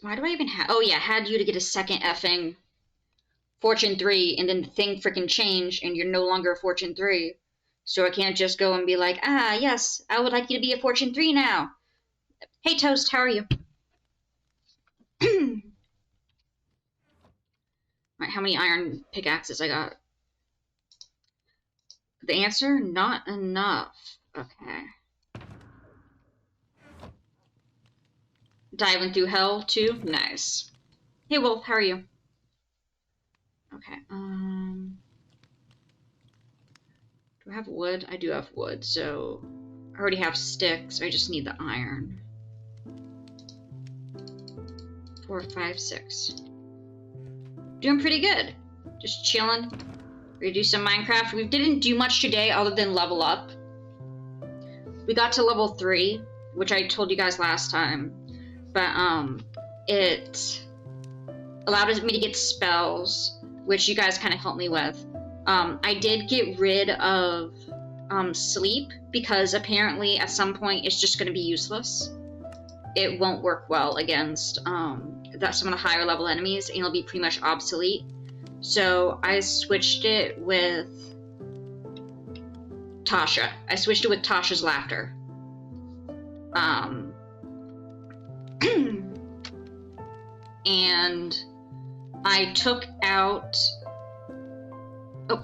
Why do I even have... Oh, yeah, had you to get a second effing Fortune 3, and then the thing freaking changed, and you're no longer a Fortune 3. So I can't just go and be like, ah, yes, I would like you to be a Fortune 3 now. Hey, Toast, how are you? Right, how many iron pickaxes I got? The answer? Not enough. Okay. Diving through hell, too? Nice. Hey, Wolf, how are you? Okay, do I have wood? I do have wood, so... I already have sticks, I just need the iron. 4, 5, 6. Doing pretty good. Just chilling. We're gonna do some Minecraft. We didn't do much today other than level up. We got to level 3, which I told you guys last time. But, it allowed me to get spells, which you guys kind of helped me with. I did get rid of sleep, because apparently at some point it's just going to be useless. It won't work well against some of the higher level enemies, and it'll be pretty much obsolete. So I switched it with Tasha. I switched it with Tasha's Laughter. And I took out... Oh.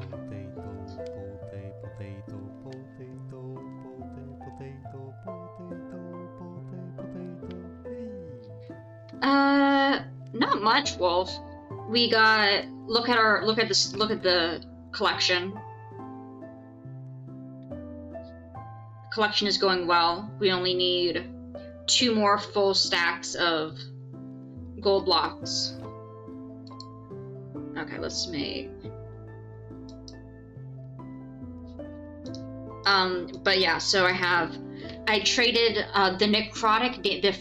Not much, Wolf. We got... Look at the collection. The collection is going well. We only need 2 more full stacks of gold blocks. Okay, let's make... but yeah, so I traded the necrotic, the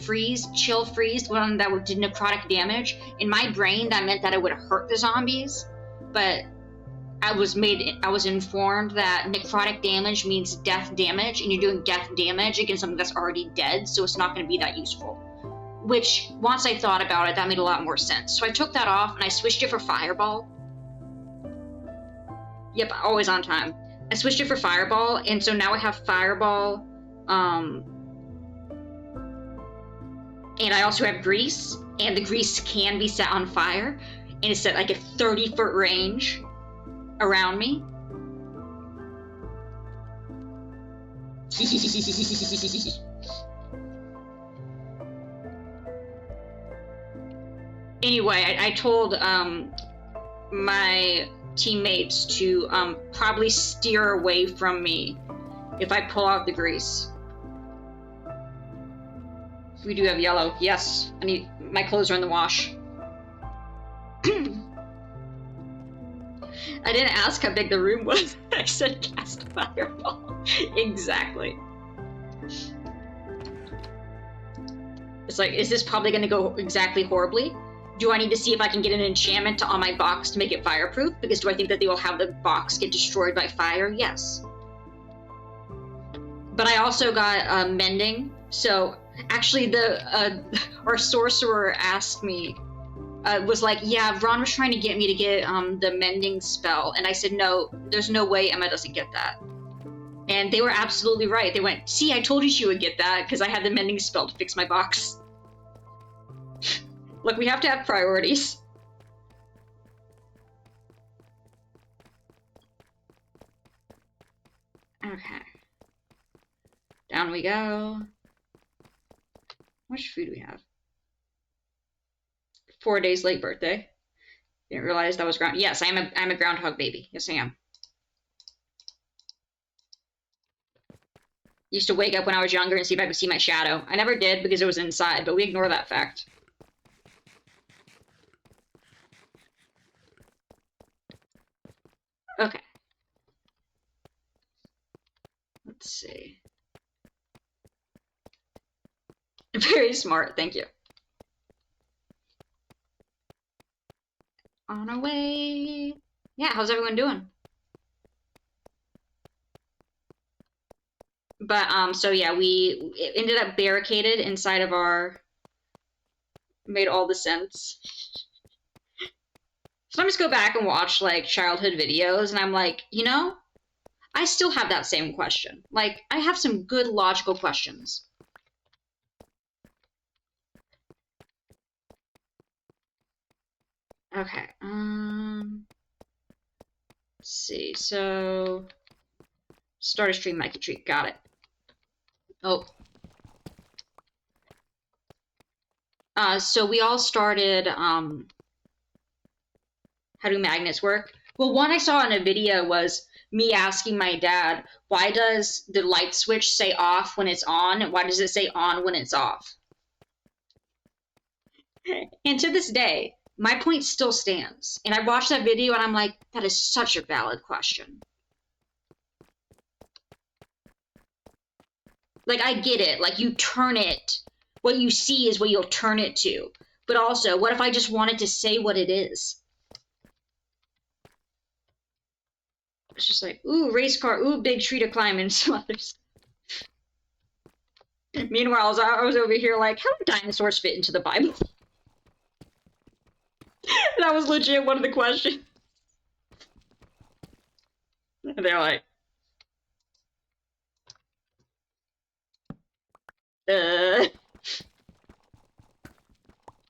chill freeze, one that did necrotic damage. In my brain, that meant that it would hurt the zombies, but I was informed that necrotic damage means death damage, and you're doing death damage against something that's already dead, so it's not going to be that useful. Which, once I thought about it, that made a lot more sense. So I took that off, and I switched it for Fireball. Yep, always on time. I switched it for Fireball, and so now I have Fireball, and I also have Grease, and the Grease can be set on fire, and it's at like a 30-foot range around me. Anyway, I told my teammates to probably steer away from me if I pull out the Grease. We do have yellow. Yes, my clothes are in the wash. I didn't ask how big the room was. I said cast Fireball. Exactly. It's like, is this probably going to go exactly horribly? Do I need to see if I can get an enchantment on my box to make it fireproof? Because do I think that they will have the box get destroyed by fire? Yes. But I also got mending. So actually, our sorcerer asked me, was like, yeah, Ron was trying to get me to get the mending spell, and I said, no, there's no way Emma doesn't get that. And they were absolutely right. They went, see, I told you she would get that because I had the mending spell to fix my box. Look, we have to have priorities. Okay. Down we go. How much food do we have? 4 days late birthday. Didn't realize that was ground. Yes, I'm a groundhog baby. Yes, I am. Used to wake up when I was younger and see if I could see my shadow. I never did because it was inside, but we ignore that fact. Okay. Let's see. Very smart, thank you. On our way. Yeah, how's everyone doing? But, so yeah, we ended up barricaded inside of our Made all the sense. Sometimes go back and watch like childhood videos and I'm like, you know, I still have that same question. Like, I have some good logical questions. Okay, let's see, so start a stream, Mikey Treat, got it. Oh. So we all started, how do magnets work? Well, one I saw in a video was me asking my dad, why does the light switch say off when it's on? And why does it say on when it's off? And to this day, my point still stands. And I watched that video and I'm like, that is such a valid question. Like, I get it. Like, you turn it. What you see is what you'll turn it to. But also, what if I just wanted to say what it is? It's just like, ooh, race car, ooh, big tree to climb, and some others. Meanwhile, I was over here like, how do dinosaurs fit into the Bible? That was legit one of the questions. They're like,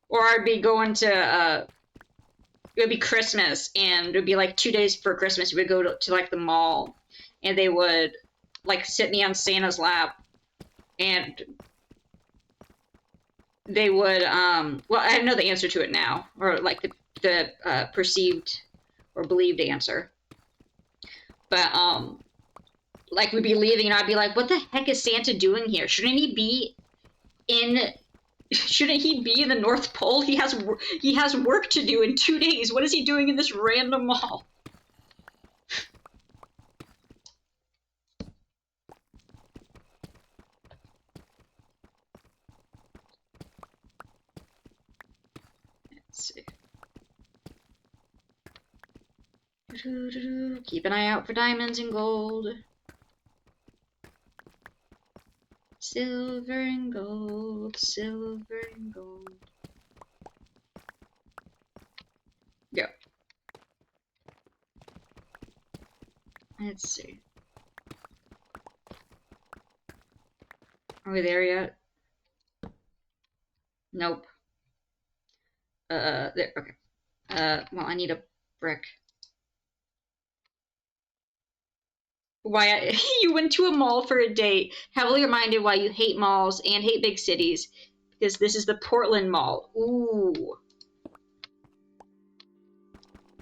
Or I'd be going to, it would be Christmas, and it would be like 2 days for Christmas. We would go to like the mall, and they would like sit me on Santa's lap, and they would, well, I know the answer to it now, or like the perceived or believed answer. But, like we'd be leaving, and I'd be like, what the heck is Santa doing here? Shouldn't he be in the North Pole? He has work to do in 2 days. What is he doing in this random mall? Let's see. Keep an eye out for diamonds and gold. Silver and gold, silver and gold. Go. Let's see. Are we there yet? Nope. There, okay. Well, I need a brick. Why you went to a mall for a date, heavily reminded why you hate malls and hate big cities, because this is the Portland Mall. Ooh.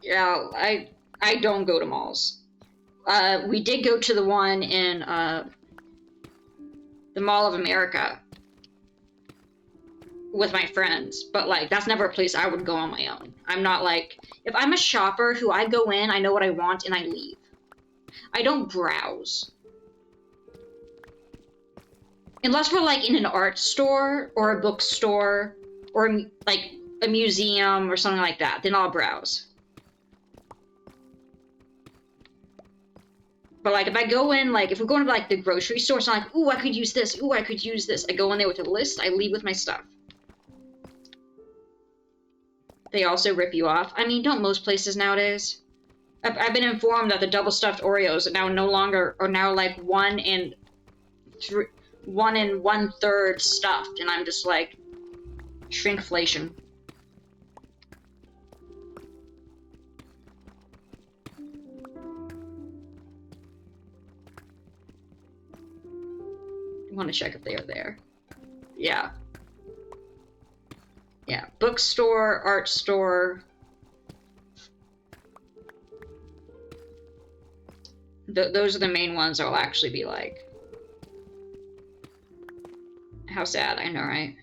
Yeah, I don't go to malls. We did go to the one in, the Mall of America with my friends, but like, that's never a place I would go on my own. I'm not like, if I'm a shopper who I go in, I know what I want, and I leave. I don't browse. Unless we're like in an art store or a bookstore or like a museum or something like that, then I'll browse. But like if I go in, like if we're going to like the grocery store, it's not like, ooh, I could use this, ooh, I could use this. I go in there with a list, I leave with my stuff. They also rip you off. I mean, don't most places nowadays? I've been informed that the double stuffed Oreos are now like 1 1/3 stuffed, and I'm just like, shrinkflation. I want to check if they are there. Yeah. Yeah, bookstore, art store. Those are the main ones I'll actually be like. How sad, I know, right?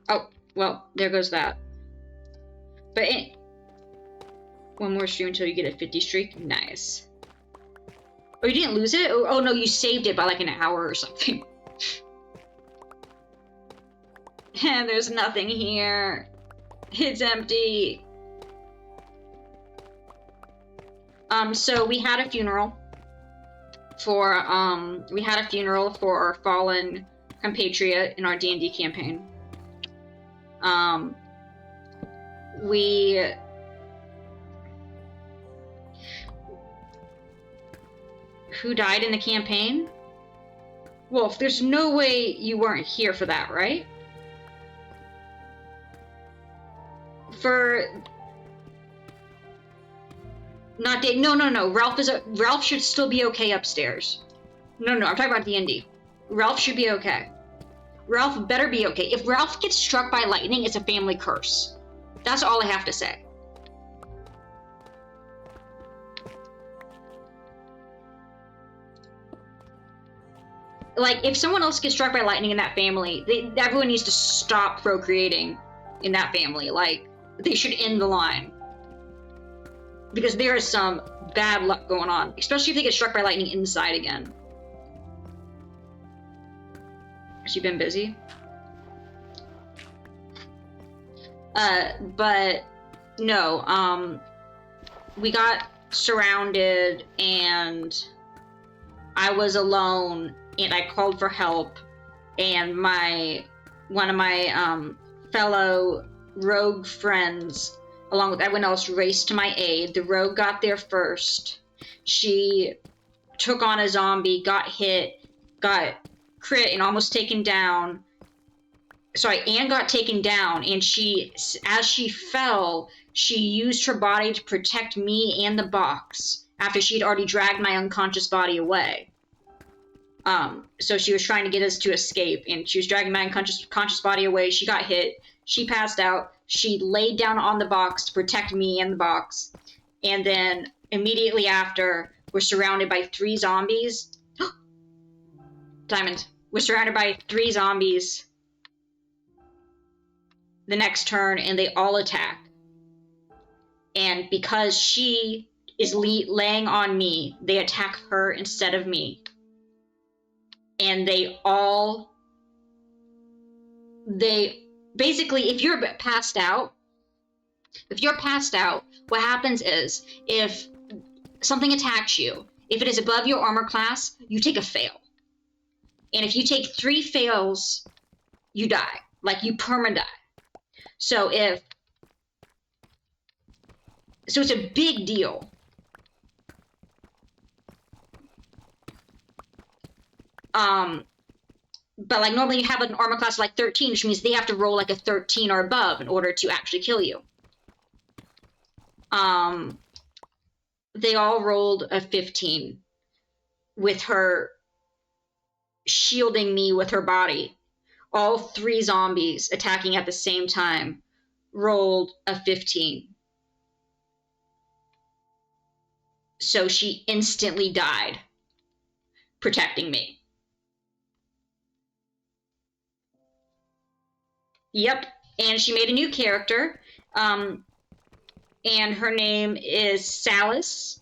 Oh, well, there goes that. But one more stream until you get a 50 streak. Nice. Oh, you didn't lose it? Oh no, you saved it by like an hour or something. And there's nothing here. It's empty. So we had a funeral for our fallen compatriot in our D&D campaign. Who died in the campaign? Wolf, there's no way you weren't here for that, right? Not Dave. No. Ralph should still be okay upstairs. No, I'm talking about D&D. Ralph should be okay. Ralph better be okay. If Ralph gets struck by lightning, it's a family curse. That's all I have to say. Like, if someone else gets struck by lightning in that family, everyone needs to stop procreating in that family. Like, they should end the line. Because there is some bad luck going on, especially if they get struck by lightning inside again. Has she been busy? But no, we got surrounded and I was alone and I called for help, and one of my fellow rogue friends, along with everyone else, raced to my aid. The rogue got there first. She took on a zombie, got hit, got crit, and almost taken down. Sorry, Anne got taken down, and as she fell, she used her body to protect me and the box after she'd already dragged my unconscious body away. So she was trying to get us to escape, and she was dragging my unconscious body away. She got hit. She passed out. She laid down on the box to protect me and the box. And then immediately after, we're surrounded by 3 zombies. Diamond. We're surrounded by 3 zombies the next turn, and they all attack. And because she is laying on me, they attack her instead of me. And basically, if you're passed out, what happens is, if something attacks you, if it is above your armor class, you take a fail. And if you take 3 fails, you die. Like, you perma-die. So it's a big deal. But like normally you have an armor class of like 13, which means they have to roll like a 13 or above in order to actually kill you. They all rolled a 15 with her shielding me with her body. All 3 zombies attacking at the same time rolled a 15. So she instantly died, protecting me. Yep, and she made a new character, and her name is Salis.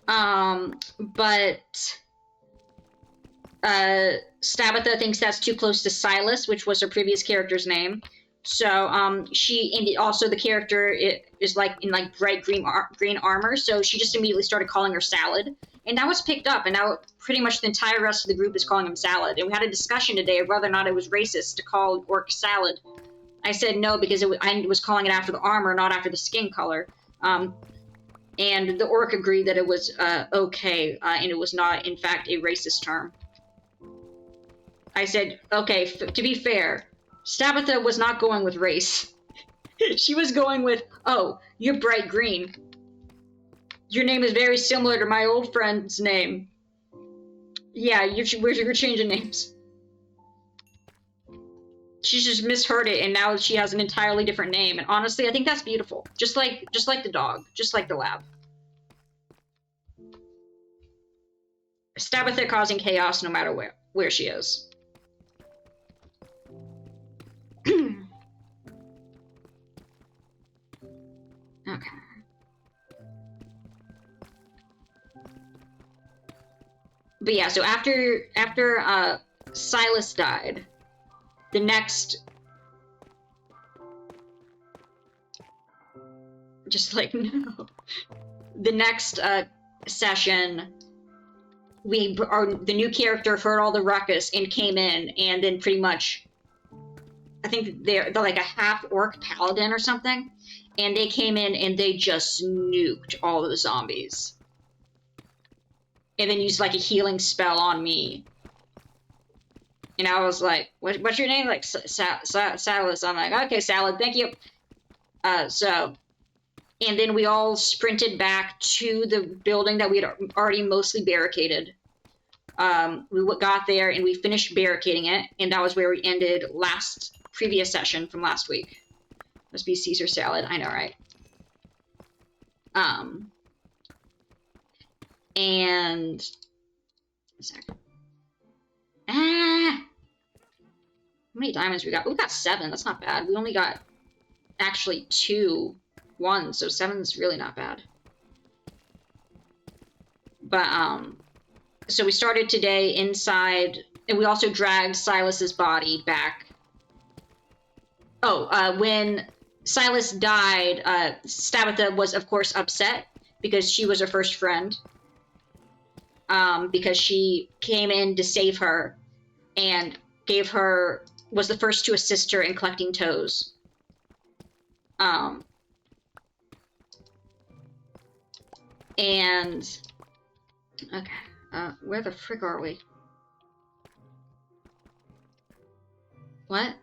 But Stabatha thinks that's too close to Silas, which was her previous character's name. So and also the character is like in like bright green armor, so she just immediately started calling her Salad. And that was picked up, and now pretty much the entire rest of the group is calling him Salad. And we had a discussion today of whether or not it was racist to call Orc Salad. I said no, because I was calling it after the armor, not after the skin color. And the Orc agreed that it was okay, and it was not, in fact, a racist term. I said, okay, to be fair, Stabatha was not going with race. She was going with, oh, you're bright green. Your name is very similar to my old friend's name. Yeah, you're changing names. She just misheard it, and now she has an entirely different name. And honestly, I think that's beautiful. Just like the dog, just like the lab. Stabatha causing chaos no matter where she is. Okay. But yeah, so after Silas died, the next, just like no, the next session, the new character heard all the ruckus and came in, and then pretty much, I think they're like a half orc paladin or something, and they came in and they just nuked all of the zombies, and then used like a healing spell on me. And I was like, what's your name? Like, Salad. I'm like, okay, Salad, thank you. And then we all sprinted back to the building that we had already mostly barricaded. We got there and we finished barricading it, and that was where we ended previous session from last week. Must be Caesar salad, I know, right? And a second. How many diamonds we got? We got 7. That's not bad. We only got actually 1, so 7 is really not bad. But so we started today inside, and we also dragged Silas's body back. When Silas died, Stabatha was of course upset because she was her first friend. Because she came in to save her and was the first to assist her in collecting toes. And okay, where the frick are we? What?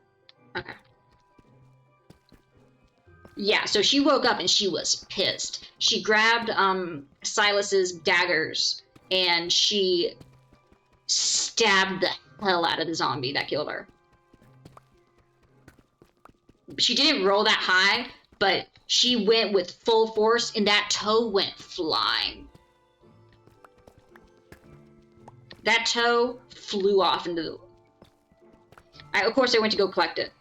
Okay. Yeah, so she woke up and she was pissed. She grabbed Silas's daggers and she stabbed the hell out of the zombie that killed her. She didn't roll that high, but she went with full force and that toe went flying. That toe flew off into the... of course I went to go collect it.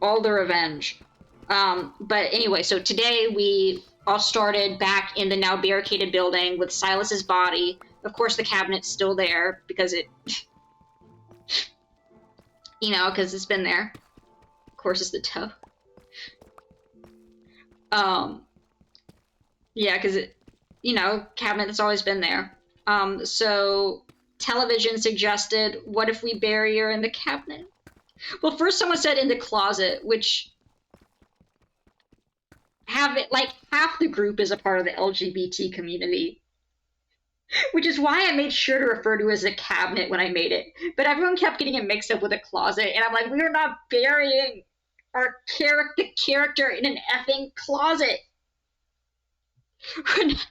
All the revenge. But anyway, so today we all started back in the now barricaded building with Silas's body. Of course the cabinet's still there because it... you know, because it's been there. Of course it's the toe. Yeah, because it... you know, cabinet that's always been there. So television suggested, what if we bury her in the cabinet? Well, first someone said in the closet, which half the group is a part of the LGBT community, which is why I made sure to refer to it as a cabinet when I made it. But everyone kept getting it mixed up with a closet, and I'm like, we are not burying our character in an effing closet. We're not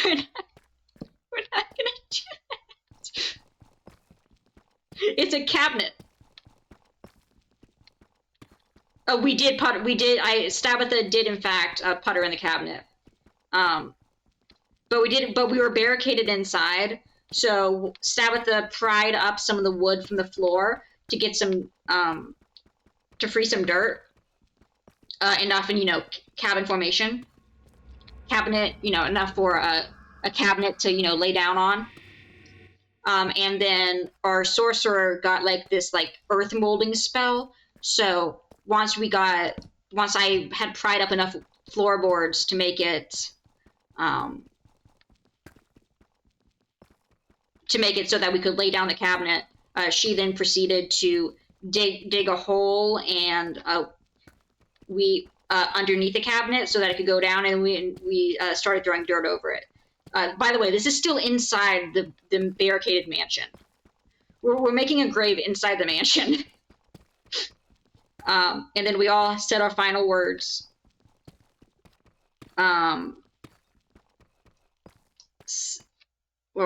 gonna do that. It's a cabinet. Oh, we did put. Stabatha did in fact put her in the cabinet. But we were barricaded inside. So Stabatha pried up some of the wood from the floor to get some to free some dirt. Enough in, you know, cabin formation. Cabinet, you know, enough for a cabinet to, you know, lay down on. And then our sorcerer got like this like earth molding spell. So once I had pried up enough floorboards to make it so that we could lay down the cabinet, she then proceeded to dig a hole and we underneath the cabinet so that it could go down, and we started throwing dirt over it. By the way, this is still inside the barricaded mansion. We're making a grave inside the mansion. And then we all said our final words. What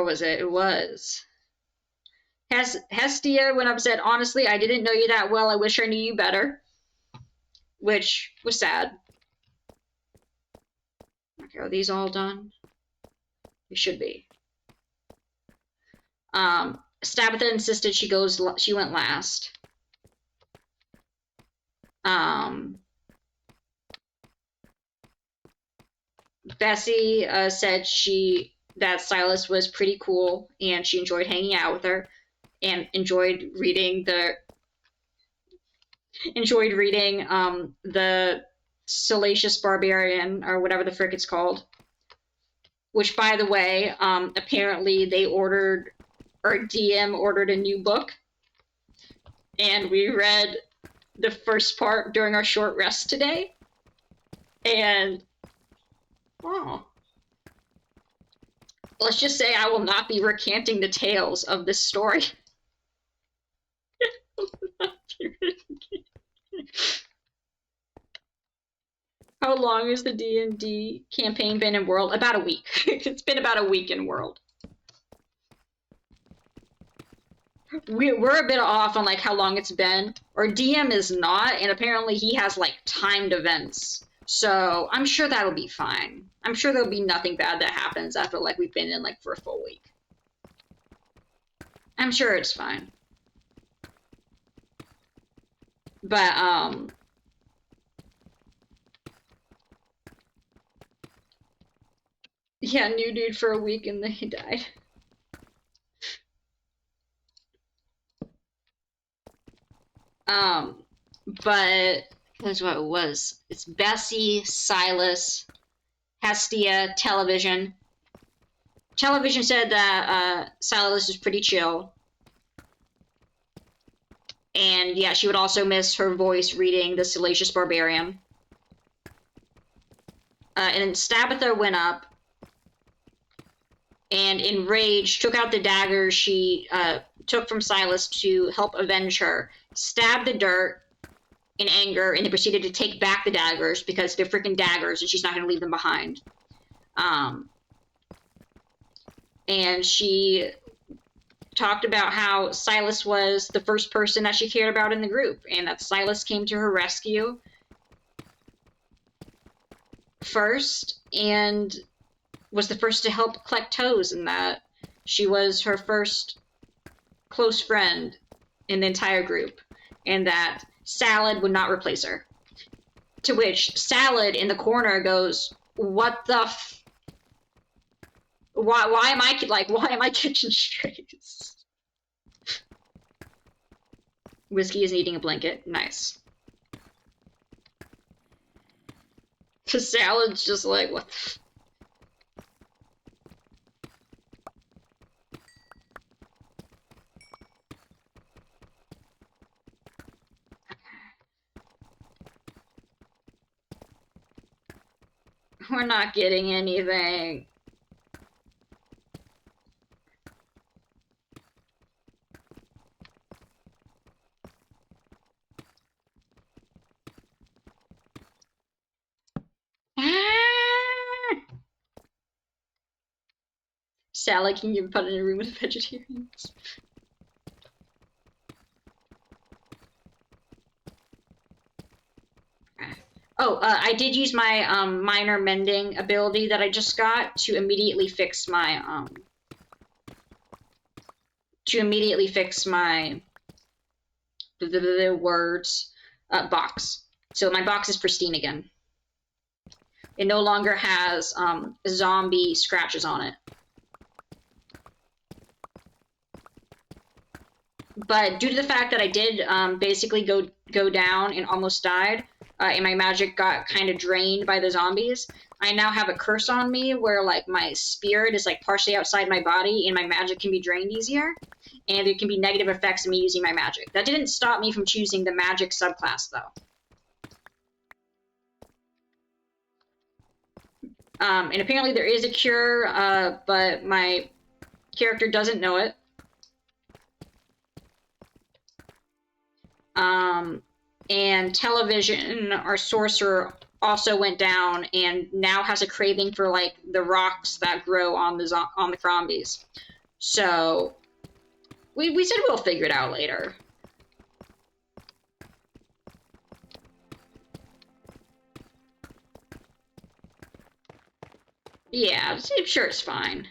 was it? It was... Hestia went up and said, honestly, I didn't know you that well. I wish I knew you better. Which was sad. Okay, are these all done? They should be. Stabatha insisted she went last. Bessie said that Silas was pretty cool and she enjoyed hanging out with her and enjoyed reading the Salacious Barbarian, or whatever the frick it's called. which, by the way, apparently they ordered, or DM ordered a new book, and we read the first part during our short rest today, and oh, let's just say I will not be recanting the tales of this story. How long has the D&D campaign been in World? About a week. It's been about a week in World. We're a bit off on like how long it's been, or DM is not, and apparently he has like timed events. So I'm sure that'll be fine. I'm sure there'll be nothing bad that happens after like we've been in like for a full week. I'm sure it's fine. But yeah, new dude for a week and then he died. But that's what it was. It's Bessie, Silas, Hestia, Television. Television said that Silas is pretty chill. And yeah, she would also miss her voice reading The Salacious Barbarian. And Stabitha went up and, enraged, took out the dagger she took from Silas to help avenge her, stabbed the dirt in anger, and then proceeded to take back the daggers because they're freaking daggers and she's not going to leave them behind. And she talked about how Silas was the first person that she cared about in the group, and that Silas came to her rescue first and was the first to help collect toes, and that she was her first close friend in the entire group, and that Salad would not replace her. To which Salad in the corner goes, "What the why am I kitchen strays?" Whiskey is eating a blanket. Nice. Cause Salad's just like, what the We're not getting anything. Sally, can you put in a room with vegetarians? Oh, I did use my minor mending ability that I just got to immediately fix my the words box. So my box is pristine again. It no longer has zombie scratches on it. But due to the fact that I did basically go down and almost died, and my magic got kind of drained by the zombies, I now have a curse on me where like my spirit is like partially outside my body and my magic can be drained easier, and there can be negative effects of me using my magic. That didn't stop me from choosing the magic subclass though. And apparently there is a cure, but my character doesn't know it. And Television, our sorcerer, also went down and now has a craving for like the rocks that grow on the Crombies. So we said we'll figure it out later. Yeah, I'm sure it's fine.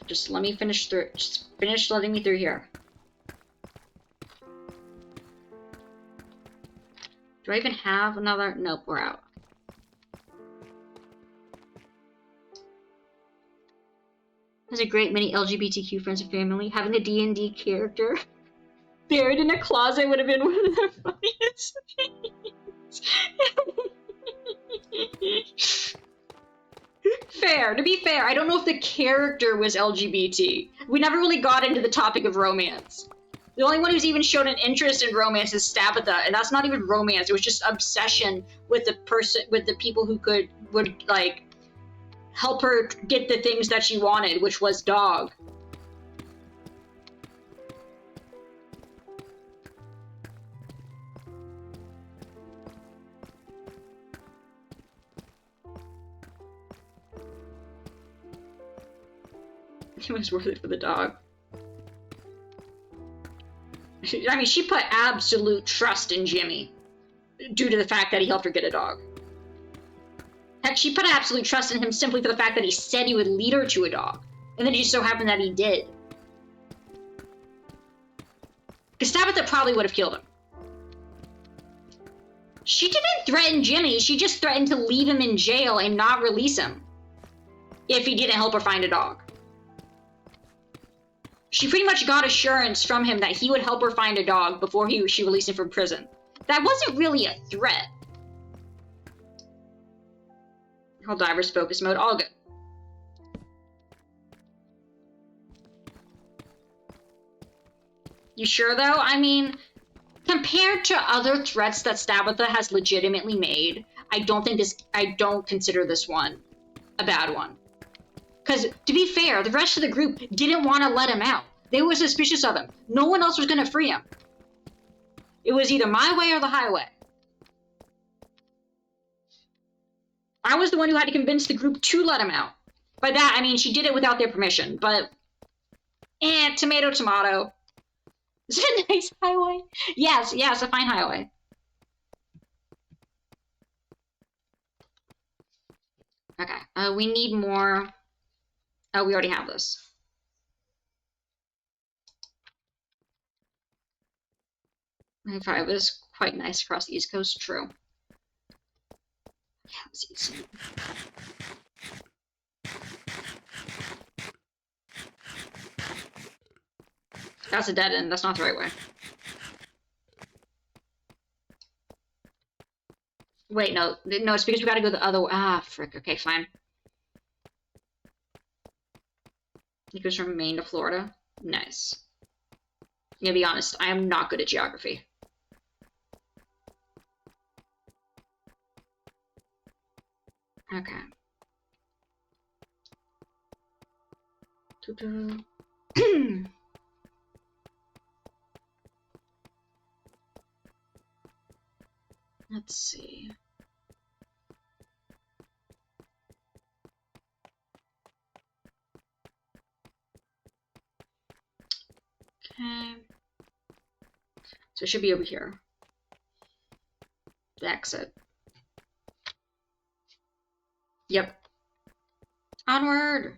Just let me finish through. Just finish letting me through here. Do I even have another? Nope, we're out. Has a great many LGBTQ friends and family. Having a D&D character buried in a closet would have been one of their funniest things. Fair. To be fair, I don't know if the character was LGBT. We never really got into the topic of romance. The only one who's even shown an interest in romance is Tabitha, and that's not even romance. It was just obsession with the person, with the people who would like help her get the things that she wanted, which was dog. It was worth it for the dog. I mean, she put absolute trust in Jimmy due to the fact that he helped her get a dog. Heck, she put absolute trust in him simply for the fact that he said he would lead her to a dog. And then it just so happened that he did. Because Tabitha probably would have killed him. She didn't threaten Jimmy, she just threatened to leave him in jail and not release him if he didn't help her find a dog. She pretty much got assurance from him that he would help her find a dog before she released him from prison. That wasn't really a threat. Helldivers focus mode, all good. You sure though? I mean, compared to other threats that Tabitha has legitimately made, I don't consider this one a bad one. Because, to be fair, the rest of the group didn't want to let him out. They were suspicious of him. No one else was going to free him. It was either my way or the highway. I was the one who had to convince the group to let him out. By that, I mean she did it without their permission, but... tomato, tomato. Is it a nice highway? Yes, a fine highway. Okay, we need more... Oh, we already have this. I5 is quite nice across the East Coast, true. Yeah, let's easy. That's a dead end, that's not the right way. Wait, no, it's because we gotta go the other way. Ah, frick, okay, fine. It goes from Maine to Florida. Nice. I'm gonna be honest, I am not good at geography. Okay. Let's see. Okay. So it should be over here. The exit. Yep. Onward!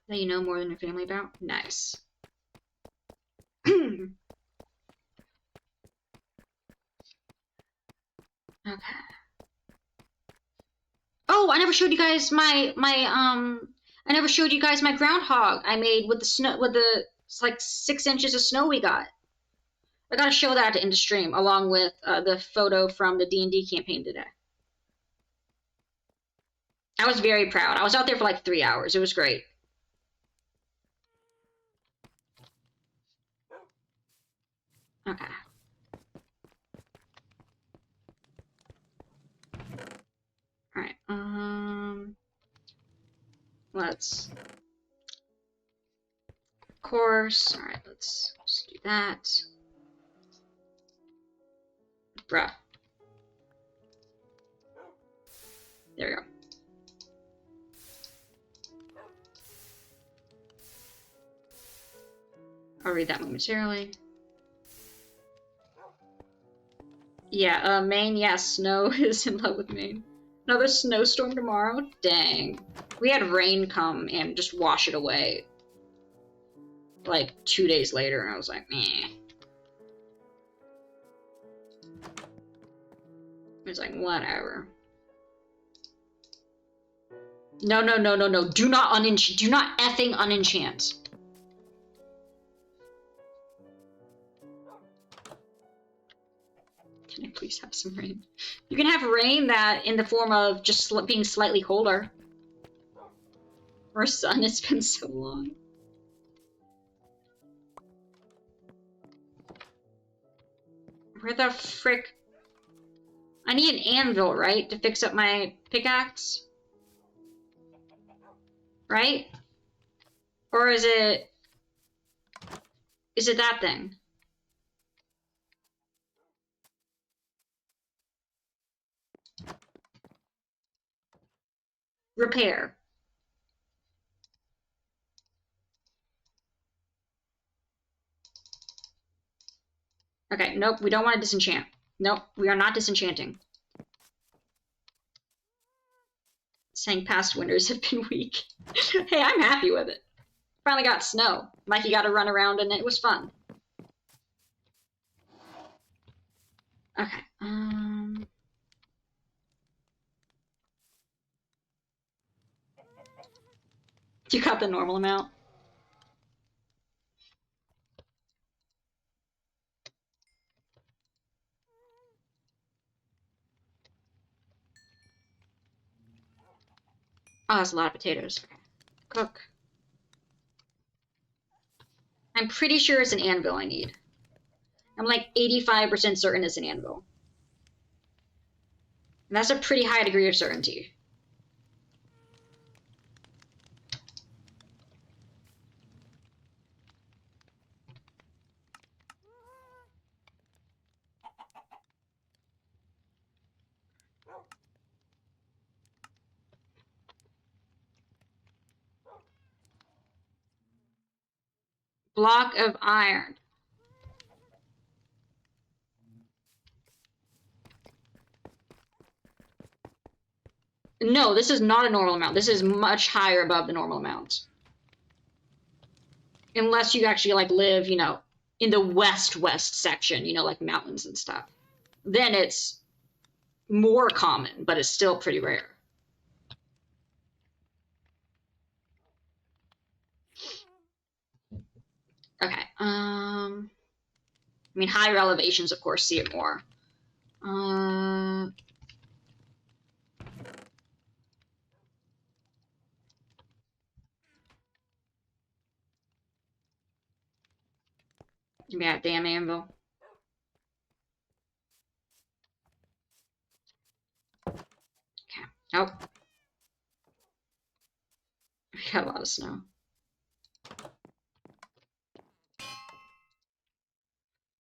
That you know more than your family about? Nice. Okay. Oh, I never showed you guys my groundhog I made with the snow, with the like 6 inches of snow we got. I gotta show that to IndaStream along with the photo from the D&D campaign today. I was very proud. I was out there for like 3 hours. It was great. Okay. Alright, let's... Of course. Alright, let's just do that. Bruh. There we go. I'll read that momentarily. Yeah, Maine, yes, Snow is in love with Maine. Another snowstorm tomorrow? Dang. We had rain come and just wash it away. Like 2 days later, and I was like, meh. It was like, whatever. No, no, no, no, no. Do not do not effing unenchant. Can I please have some rain? You can have rain that in the form of just being slightly colder. Or sun, it's been so long. Where the frick? I need an anvil, right? To fix up my pickaxe? Right? Or is it that thing? Repair. Okay, nope, we don't want to disenchant. Nope, we are not disenchanting. Saying past winters have been weak. Hey, I'm happy with it. Finally got snow. Mikey got to run around and it was fun. Okay, you got the normal amount? Oh, that's a lot of potatoes. Okay. Cook. I'm pretty sure it's an anvil I need. I'm like 85% certain it's an anvil. And that's a pretty high degree of certainty. Block of iron. No, this is not a normal amount. This is much higher above the normal amount. Unless you actually like live, you know, in the west section, you know, like mountains and stuff. Then it's more common, but it's still pretty rare. Okay. I mean, higher elevations, of course, see it more. Give me that damn anvil. Okay. Oh. We got a lot of snow.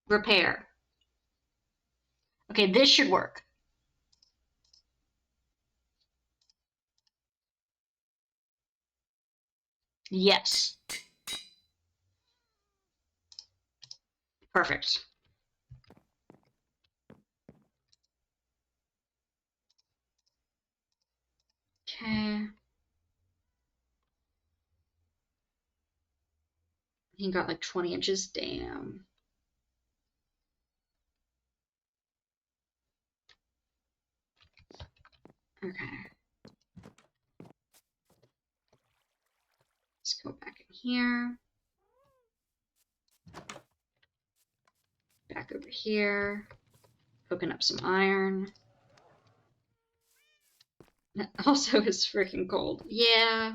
Repair. Okay, this should work. Yes. Perfect. Okay. He got like 20 inches. Damn. Okay. Let's go back in here. Back over here. Cooking up some iron. That also is freaking cold. Yeah.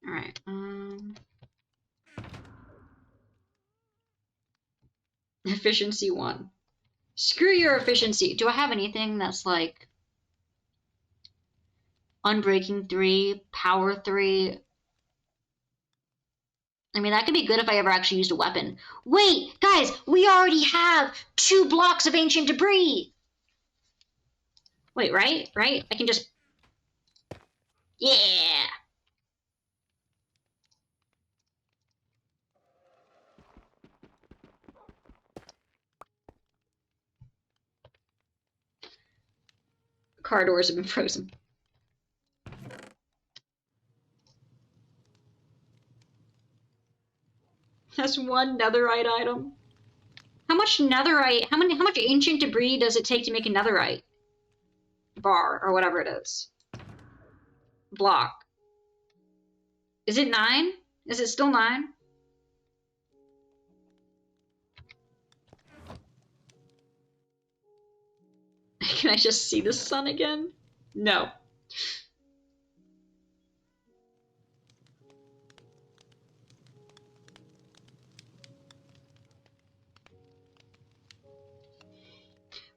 Alright. Efficiency 1. Screw your efficiency. Do I have anything that's like Unbreaking 3, Power 3? I mean, that could be good if I ever actually used a weapon. Wait, guys, we already have 2 blocks of ancient debris. Wait, right? Right? I can just... Yeah! Car doors have been frozen. That's 1 netherite item. How much netherite, how much ancient debris does it take to make a netherite? bar, or whatever it is. Block. Is it 9? Is it still 9? Can I just see the sun again? No.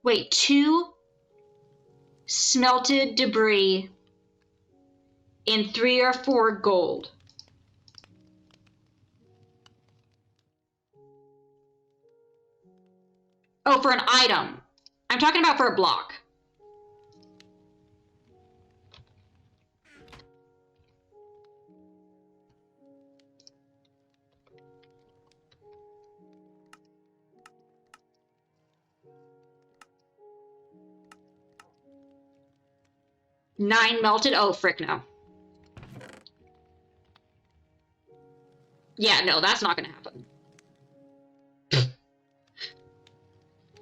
Wait, 2 smelted debris and 3 or 4 gold. Oh, for an item. I'm talking about for a block. Nine melted? Oh, frick no. Yeah, no, that's not gonna happen.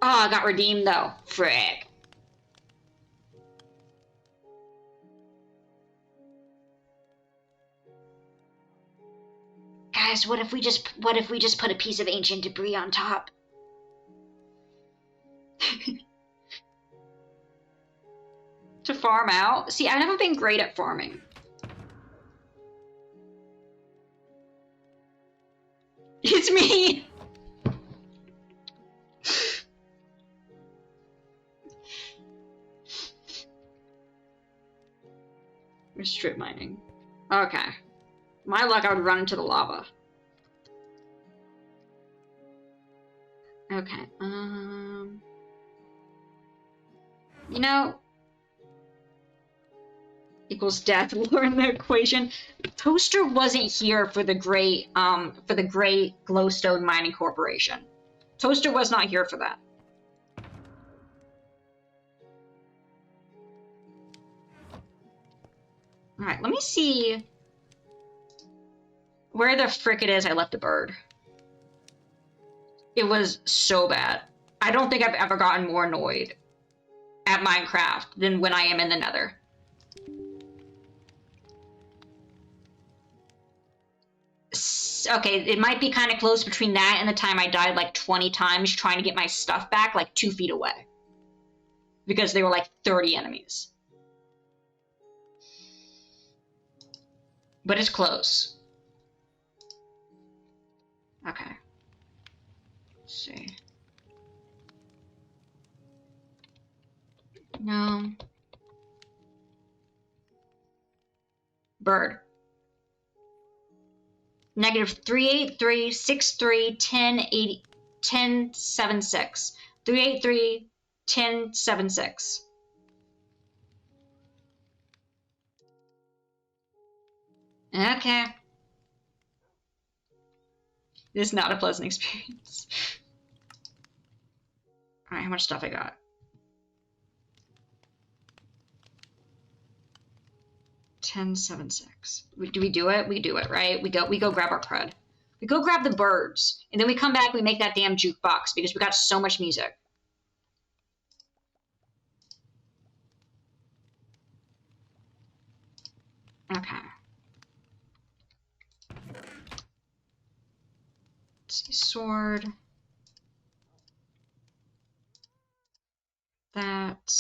Oh, I got redeemed though. Frick. Guys, what if we just put a piece of ancient debris on top? To farm out? See, I've never been great at farming. It's me! We're strip mining. Okay. My luck, I would run into the lava. Okay, you know, equals death. Learn the equation. Toaster wasn't here for the great Glowstone Mining Corporation. Toaster was not here for that. All right, let me see where the frick it is I left the bird. It was so bad. I don't think I've ever gotten more annoyed at Minecraft than when I am in the Nether. Okay, it might be kind of close between that and the time I died like 20 times trying to get my stuff back like 2 feet away. Because there were like 30 enemies. But it's close. Okay. Let's see. No. Bird. -3836310801076. 3831076. Okay. This is not a pleasant experience. Alright, how much stuff I got? $10.76. Do we do it? We do it, right? We go grab our crud. We go grab the birds, and then we come back, we make that damn jukebox because we got so much music. Okay. Let's see, sword. That.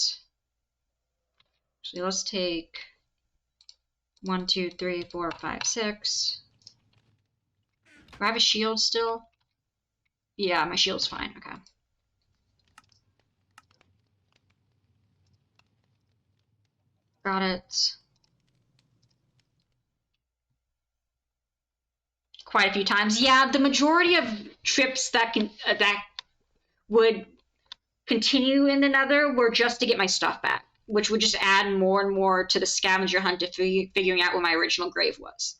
Actually, let's take 1, 2, 3, 4, 5, 6. Do I have a shield still? Yeah, my shield's fine. Okay. Got it. Quite a few times. Yeah, the majority of trips that would continue in the Nether were just to get my stuff back, which would just add more and more to the scavenger hunt to figuring out where my original grave was.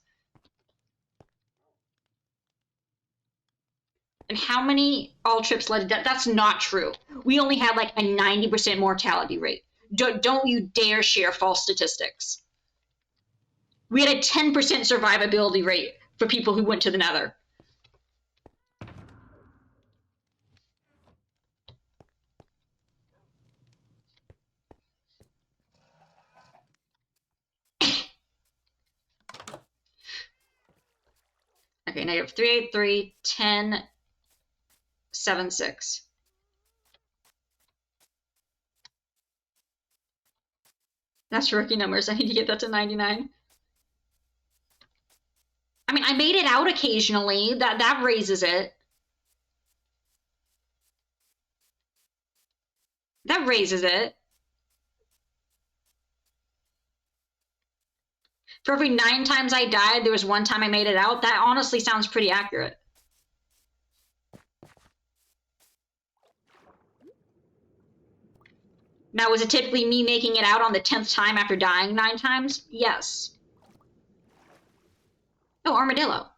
And how many all trips led to death? That's not true. We only had like a 90% mortality rate. Don't you dare share false statistics. We had a 10% survivability rate for people who went to the Nether. Okay, -383, 10, 7, 6. That's rookie numbers. I need to get that to 99. I mean, I made it out occasionally. That raises it. That raises it. For every 9 times I died, there was 1 time I made it out. That honestly sounds pretty accurate. Now, was it typically me making it out on the 10th time after dying 9 times? Yes. Oh, armadillo.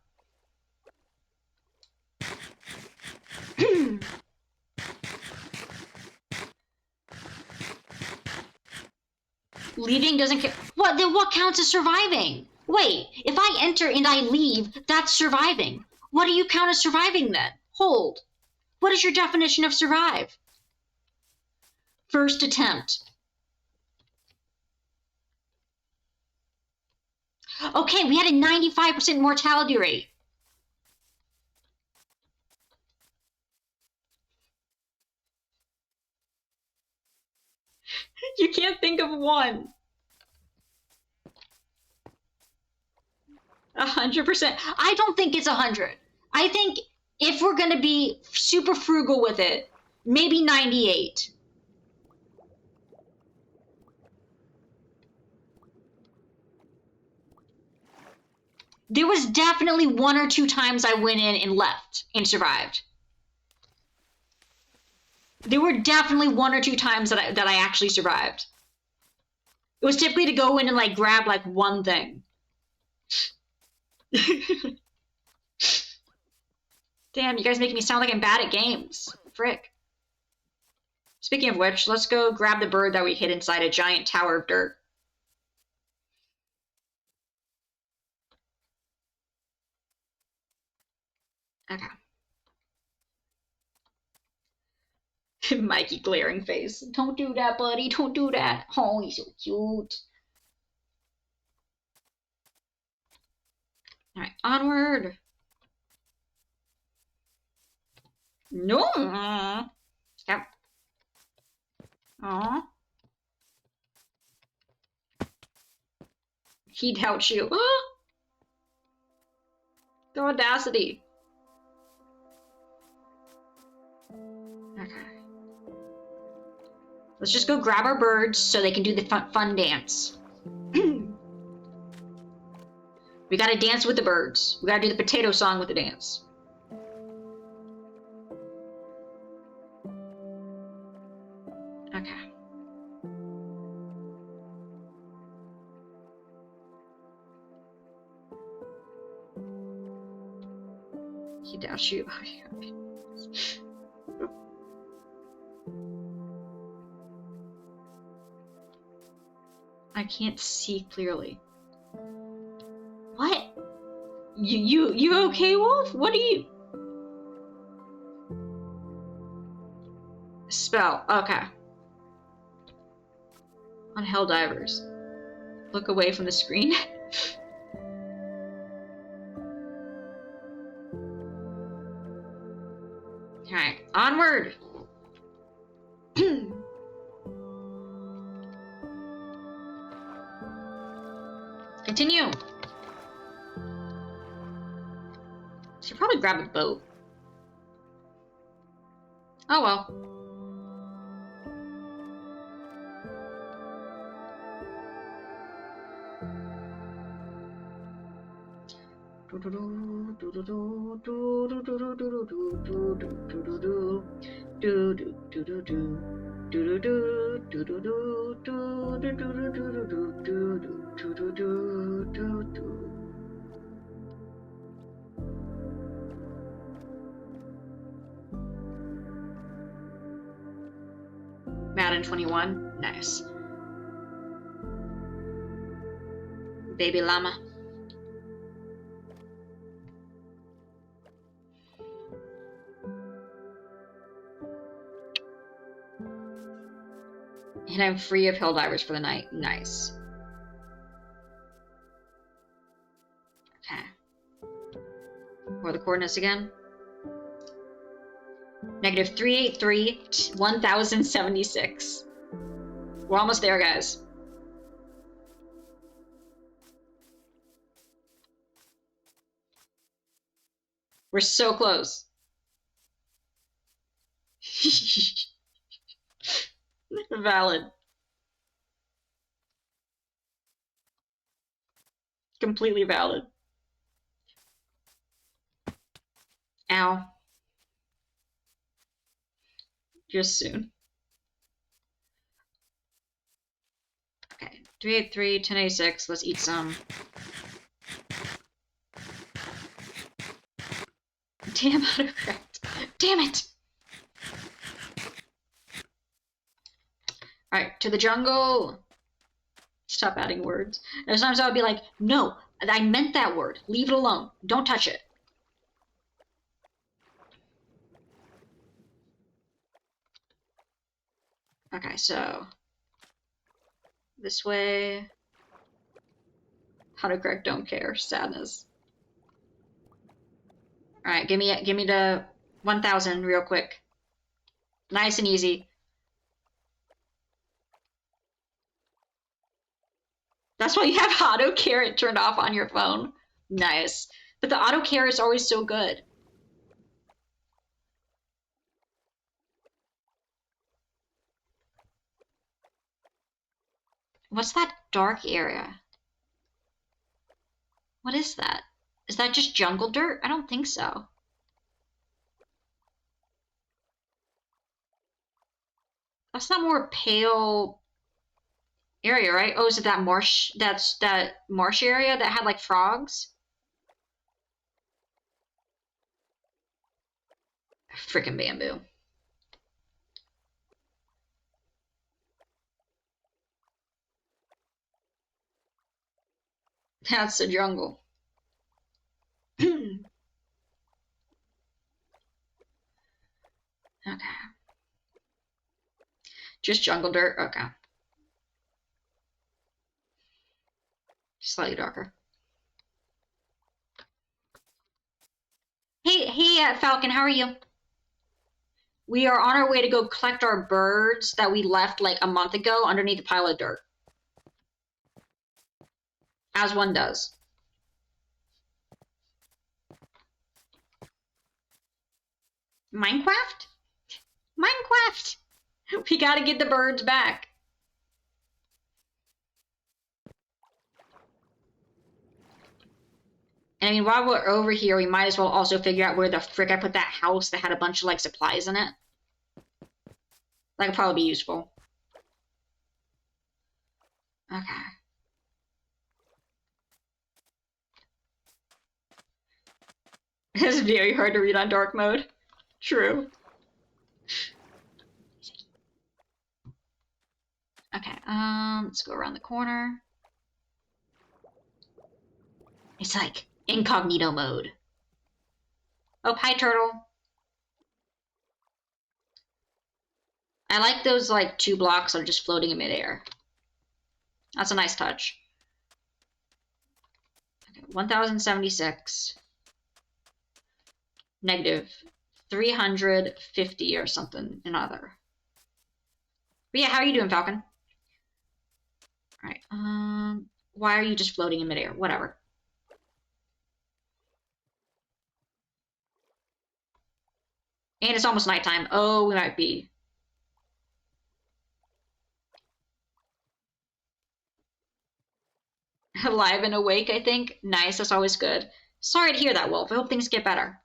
Leaving doesn't count. What? Then what counts as surviving? Wait, if I enter and I leave, that's surviving. What do you count as surviving then? Hold. What is your definition of survive? First attempt. Okay, we had a 95% mortality rate. You can't think of one. 100%. I don't think it's 100. I think if we're gonna be super frugal with it, maybe 98. There was definitely 1 or 2 times I went in and left and survived. There were definitely 1 or 2 times that I actually survived. It was typically to go in and like grab like one thing. Damn, you guys make me sound like I'm bad at games. Frick. Speaking of which, let's go grab the bird that we hid inside a giant tower of dirt. Okay. Mikey glaring face. Don't do that, buddy. Don't do that. Oh, he's so cute. Alright, onward. No. Yep. Aw. He doubts you. The audacity. Okay. Let's just go grab our birds so they can do the fun dance. We gotta dance with the birds. We gotta do the potato song with the dance. Okay. He doubts you. I can't see clearly. What? You okay, Wolf? What are you? Spell. Okay. On Helldivers. Look away from the screen. Alright, onward! Continue! Should probably grab a boat. Oh well. Madden 21, nice. Baby llama. And I'm free of Helldivers for the night. Nice. Okay. Or the coordinates again. Negative 383, 1076. We're almost there, guys. We're so close. Valid. Completely valid. Ow. Just soon. Okay, 383, 1086. Let's eat some. Damn autocorrect. Damn it! Alright, to the jungle. Stop adding words. And sometimes I would be like, no, I meant that word. Leave it alone. Don't touch it. Okay, so this way. Autocorrect don't care. Sadness. Alright, give me the 1000 real quick. Nice and easy. That's why you have auto care turned off on your phone. Nice. But the auto care is always so good. What's that dark area? What is that? Is that just jungle dirt? I don't think so. That's not more pale area, right? Oh, is it that marsh? That's that marsh area that had like frogs? Freaking bamboo. That's the jungle. Okay. Just jungle dirt? Okay. Slightly darker. Hey, Falcon, how are you? We are on our way to go collect our birds that we left like a month ago underneath a pile of dirt. As one does. Minecraft? Minecraft! We gotta get the birds back. And I mean, while we're over here, we might as well also figure out where the frick I put that house that had a bunch of like supplies in it. That could probably be useful. Okay. It's very hard to read on dark mode. True. Okay, let's go around the corner. It's like incognito mode. Oh, hi, turtle. I like those like 2 blocks that are just floating in midair. That's a nice touch. Okay, 1076. Negative 350 or something, another. But yeah, how are you doing, Falcon? Alright, why are you just floating in midair? Whatever. And it's almost nighttime. Oh, we might be. Alive and awake, I think. Nice, that's always good. Sorry to hear that, Wolf. I hope things get better.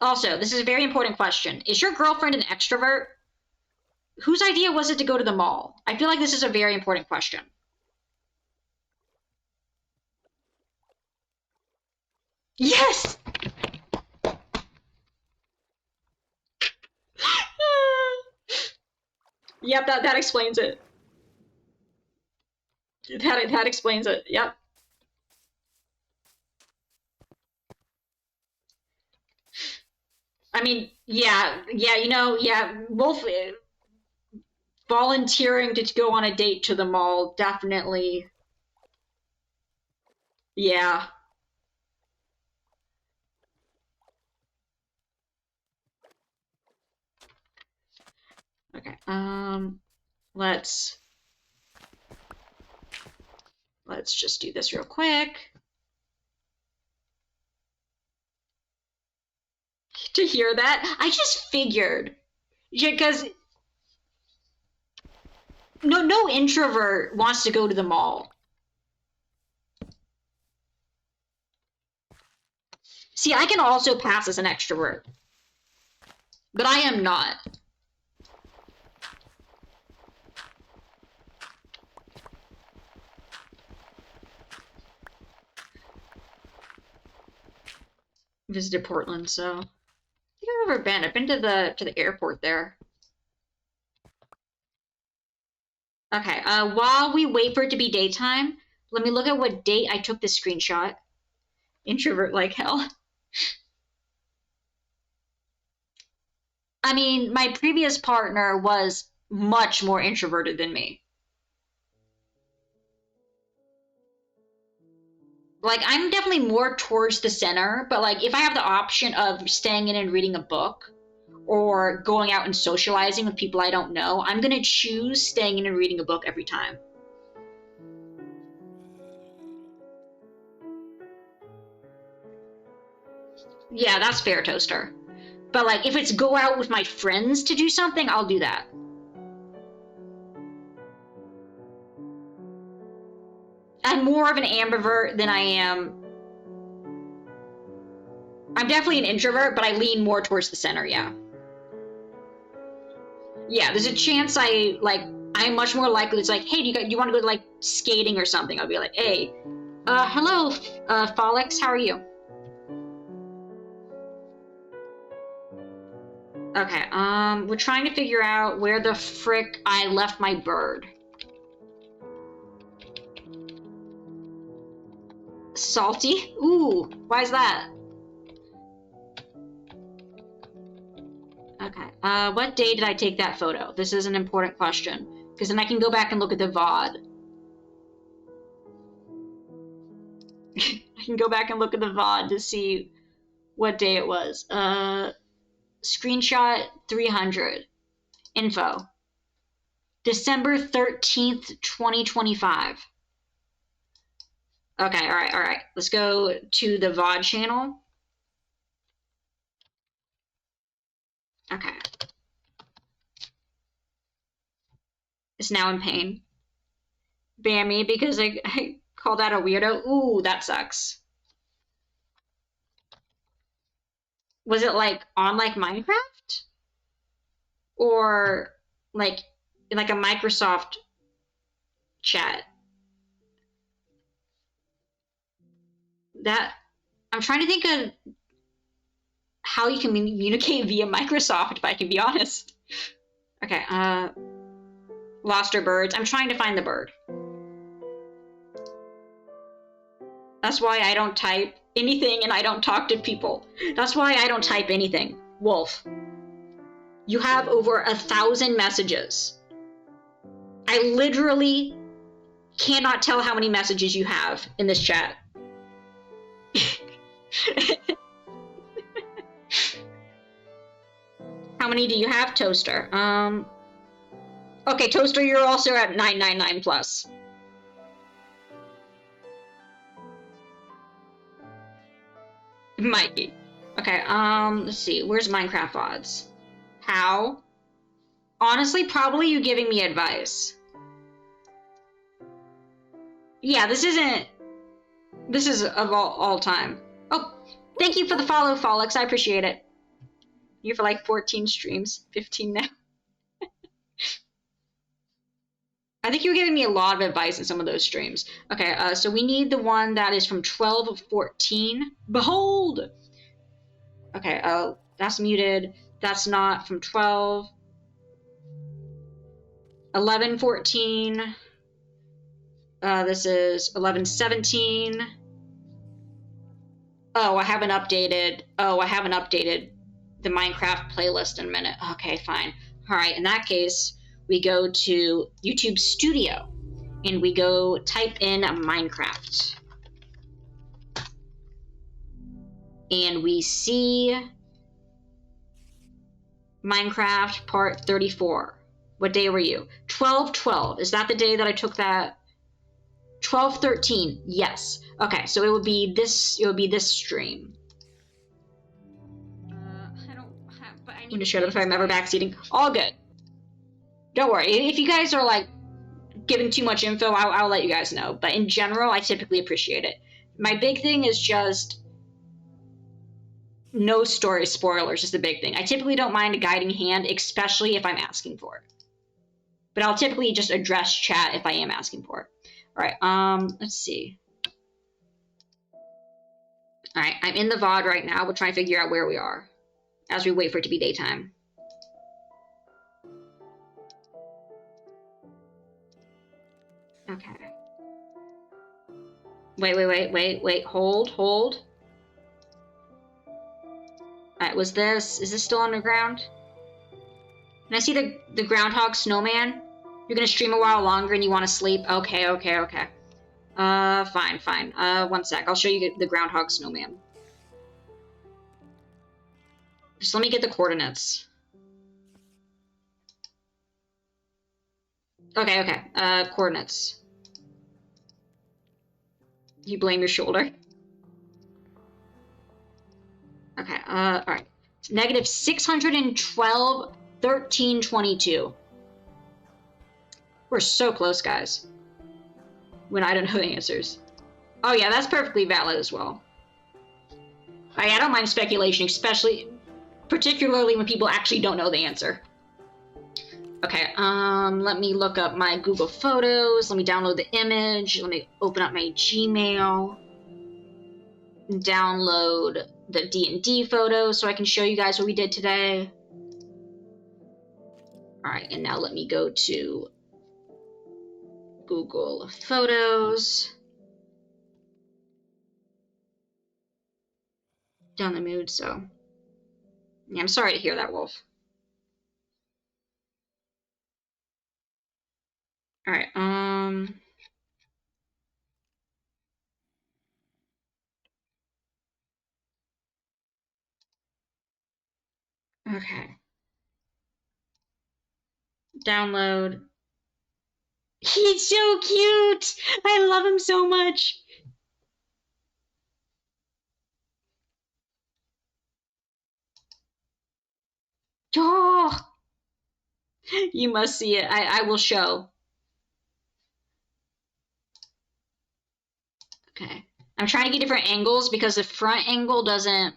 Also, this is a very important question. Is your girlfriend an extrovert? Whose idea was it to go to the mall? I feel like this is a very important question. Yes! Yep, that explains it. That explains it. Yep. I mean, yeah, Wolf volunteering to go on a date to the mall, definitely. Yeah. Okay, let's just do this real quick. To hear that, I just figured, because no introvert wants to go to the mall. See, I can also pass as an extrovert, but I am not. Visited Portland, so I think I've ever been. I've been to the airport there. Okay, while we wait for it to be daytime, let me look at what date I took this screenshot. Introvert like hell. I mean, my previous partner was much more introverted than me. Like, I'm definitely more towards the center, but like, if I have the option of staying in and reading a book or going out and socializing with people I don't know, I'm gonna choose staying in and reading a book every time. Yeah, that's fair, Toaster. But like, if it's go out with my friends to do something, I'll do that. I'm more of an ambivert than I am. I'm definitely an introvert, but I lean more towards the center, yeah. Yeah, there's a chance I'm much more likely. It's like, hey, do you want to go to like skating or something? I'll be like, hey, hello, Folix, how are you? Okay, we're trying to figure out where the frick I left my bird. Salty? Ooh, why is that? Okay, what day did I take that photo? This is an important question, because then I can go back and look at the VOD. I can go back and look at the VOD to see what day it was. Screenshot 300. Info. December 13th, 2025. Okay, alright. Let's go to the VOD channel. Okay. It's now in pain. Bammy, because I called out a weirdo. Ooh, that sucks. Was it like on like Minecraft? Or like in like a Microsoft chat? That I'm trying to think of how you can communicate via Microsoft, if I can be honest. Okay, lost her birds. I'm trying to find the bird. That's why I don't type anything and I don't talk to people. That's why I don't type anything. Wolf, you have over 1,000 messages. I literally cannot tell how many messages you have in this chat. How many do you have, Toaster? Okay, Toaster, you're also at 999 plus. Might be. Okay, let's see. Where's Minecraft odds? How? Honestly, probably you giving me advice. Yeah, this is of all time. Oh, thank you for the follow, Folix. I appreciate it. You for like 14 streams, 15 now. I think you were giving me a lot of advice in some of those streams. Okay, so we need the one that is from 12 of 14. Behold! Okay, that's muted. That's not from 12. 11, 14. This is 11, 17. Oh, I haven't updated the Minecraft playlist in a minute. Okay, fine. All right, in that case, we go to YouTube Studio and we go type in Minecraft. And we see Minecraft part 34. What day were you? 12/12. Is that the day that I took that? 12/13. Yes. Okay, so it would be this. It would be this stream. I don't have. But I need to show them if I'm ever backseating. All good. Don't worry. If you guys are like giving too much info, I'll let you guys know. But in general, I typically appreciate it. My big thing is just no story spoilers is the big thing. I typically don't mind a guiding hand, especially if I'm asking for it. But I'll typically just address chat if I am asking for it. All right, let's see. All right, I'm in the VOD right now. We're trying to figure out where we are as we wait for it to be daytime. Okay. Wait. Hold. All right, is this still underground? Can I see the groundhog snowman? You're gonna stream a while longer and you want to sleep? Okay. Fine. 1 sec. I'll show you the groundhog snowman. Just let me get the coordinates. Okay. Coordinates. You blame your shoulder. Okay, alright. Negative 612, 1322. We're so close, guys. When I don't know the answers. Oh yeah, that's perfectly valid as well. I don't mind speculation, particularly when people actually don't know the answer. Okay, let me look up my Google Photos. Let me download the image. Let me open up my Gmail. Download the D&D photos so I can show you guys what we did today. All right, and now let me go to Google Photos. Down the mood, so yeah, I'm sorry to hear that, Wolf. All right, okay. Download. He's so cute! I love him so much! Oh! You must see it. I will show. Okay. I'm trying to get different angles because the front angle doesn't...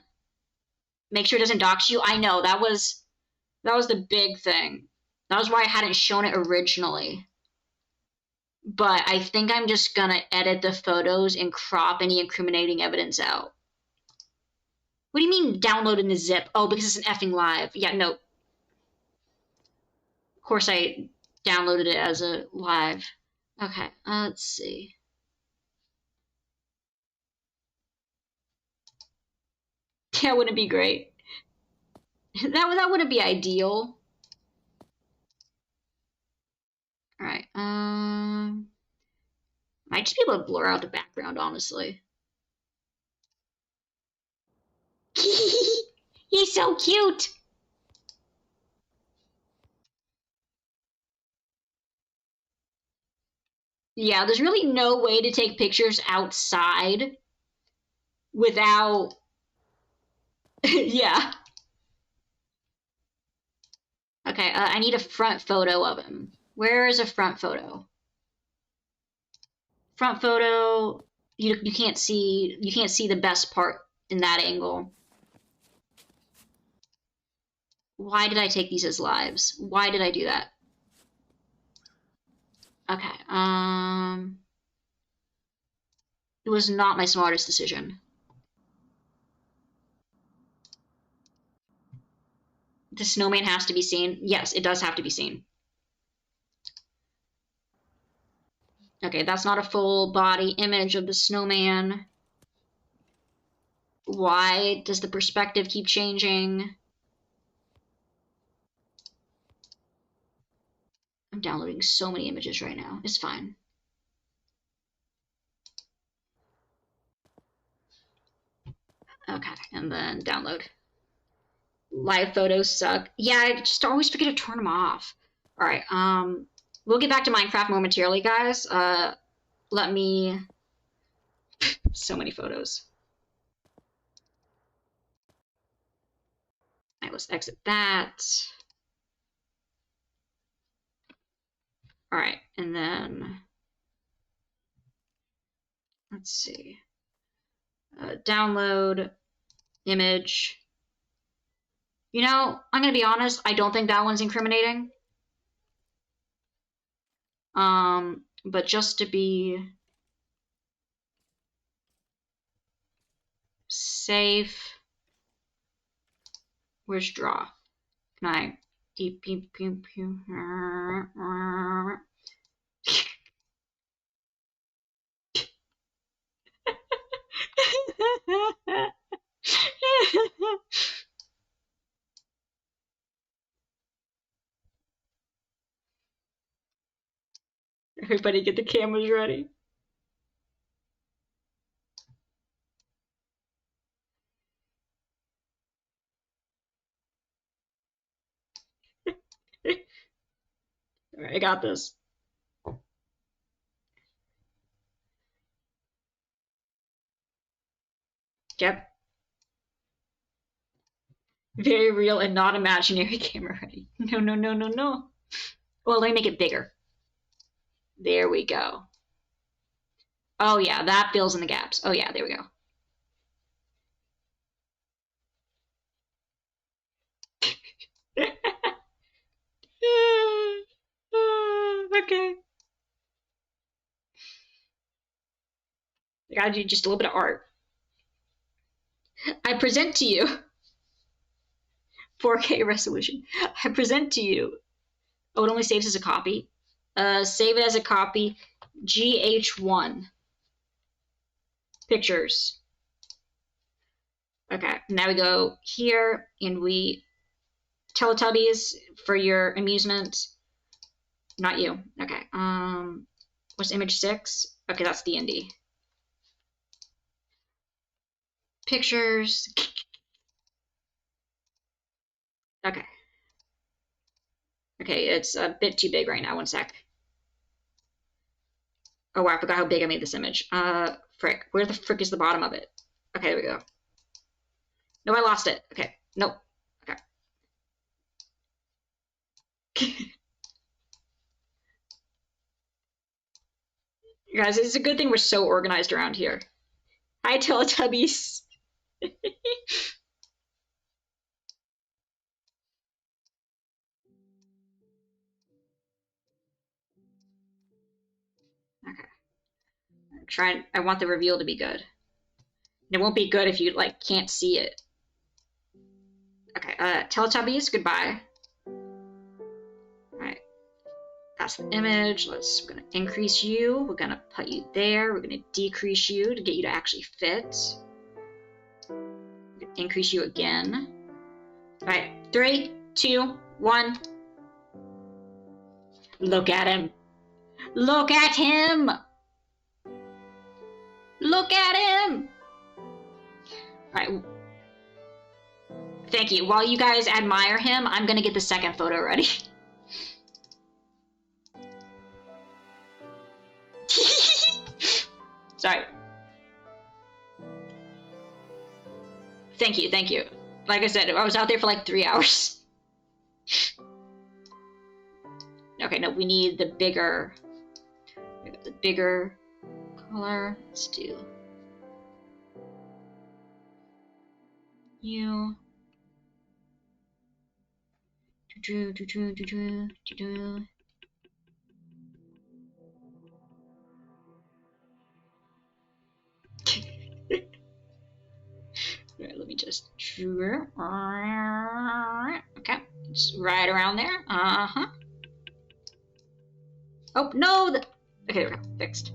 Make sure it doesn't dox you. I know, that was the big thing. That was why I hadn't shown it originally. But I think I'm just gonna edit the photos and crop any incriminating evidence out. What do you mean download in the zip? Oh, because it's an effing live. Yeah, no. Of course I downloaded it as a live. Okay, let's see. Yeah, wouldn't it be great? That wouldn't be ideal. All right, might just be able to blur out the background, honestly. He's so cute! Yeah, there's really no way to take pictures outside without... Yeah. Okay, I need a front photo of him. Where is a front photo? Front photo, you can't see the best part in that angle. Why did I take these as lives? Why did I do that? Okay, it was not my smartest decision. The snowman has to be seen. Yes, it does have to be seen. Okay, that's not a full body image of the snowman. Why does the perspective keep changing? I'm downloading so many images right now. It's fine. Okay, and then download. Live photos suck. Yeah, I just always forget to turn them off. All right. We'll get back to Minecraft momentarily, guys. Let me. So many photos. All right, let's exit that. All right, and then let's see. Download image. You know, I'm gonna be honest. I don't think that one's incriminating. But just to be safe, where's draw? Can I deep pew pew pew? Everybody get the cameras ready. All right, I got this. Yep. Very real and not imaginary camera ready. No, no, no, no, no. Well, let me make it bigger. There we go. Oh yeah, that fills in the gaps. Oh yeah, there we go. Okay. I gotta do just a little bit of art. I present to you 4K resolution. I present to you. Oh, it only saves as a copy. Save it as a copy. GH1. Pictures. Okay, now we go here and we Teletubbies for your amusement. Not you. Okay. What's image 6? Okay, that's D&D. Pictures. Okay. Okay, it's a bit too big right now. One sec. Oh wow, I forgot how big I made this image. Frick. Where the frick is the bottom of it? Okay, there we go. No, I lost it. Okay. Nope. Okay. You guys, it's a good thing we're so organized around here. Hi, Teletubbies. Okay. I want the reveal to be good. It won't be good if you like can't see it. Okay, Teletubbies, goodbye. Alright. That's the image. We're gonna increase you. We're gonna put you there. We're gonna decrease you to get you to actually fit. We're gonna increase you again. Alright, 3, 2, 1. Look at him. Look at him! Look at him! Alright. Thank you. While you guys admire him, I'm gonna get the second photo ready. Sorry. Thank you, thank you. Like I said, I was out there for like 3 hours. Okay, no, we need the bigger color. Let's do you. Right, let me just okay, just right around there. Oh no! Okay, there we go. Fixed.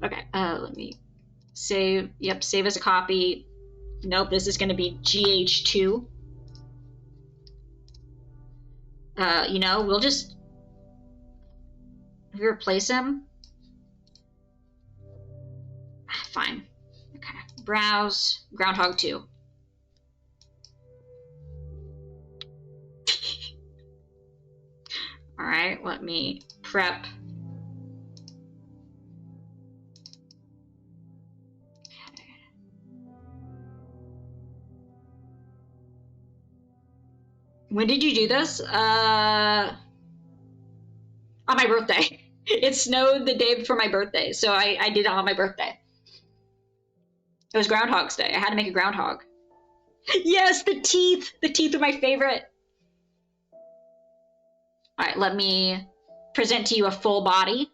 Okay, let me save. Yep, save as a copy. Nope, this is going to be GH2. You know, we'll just replace him. Fine. Okay, browse. Groundhog 2. Alright, let me prep. When did you do this? On my birthday. It snowed the day before my birthday, so I did it on my birthday. It was Groundhog's Day. I had to make a groundhog. Yes, the teeth! The teeth are my favorite. Alright, let me present to you a full body.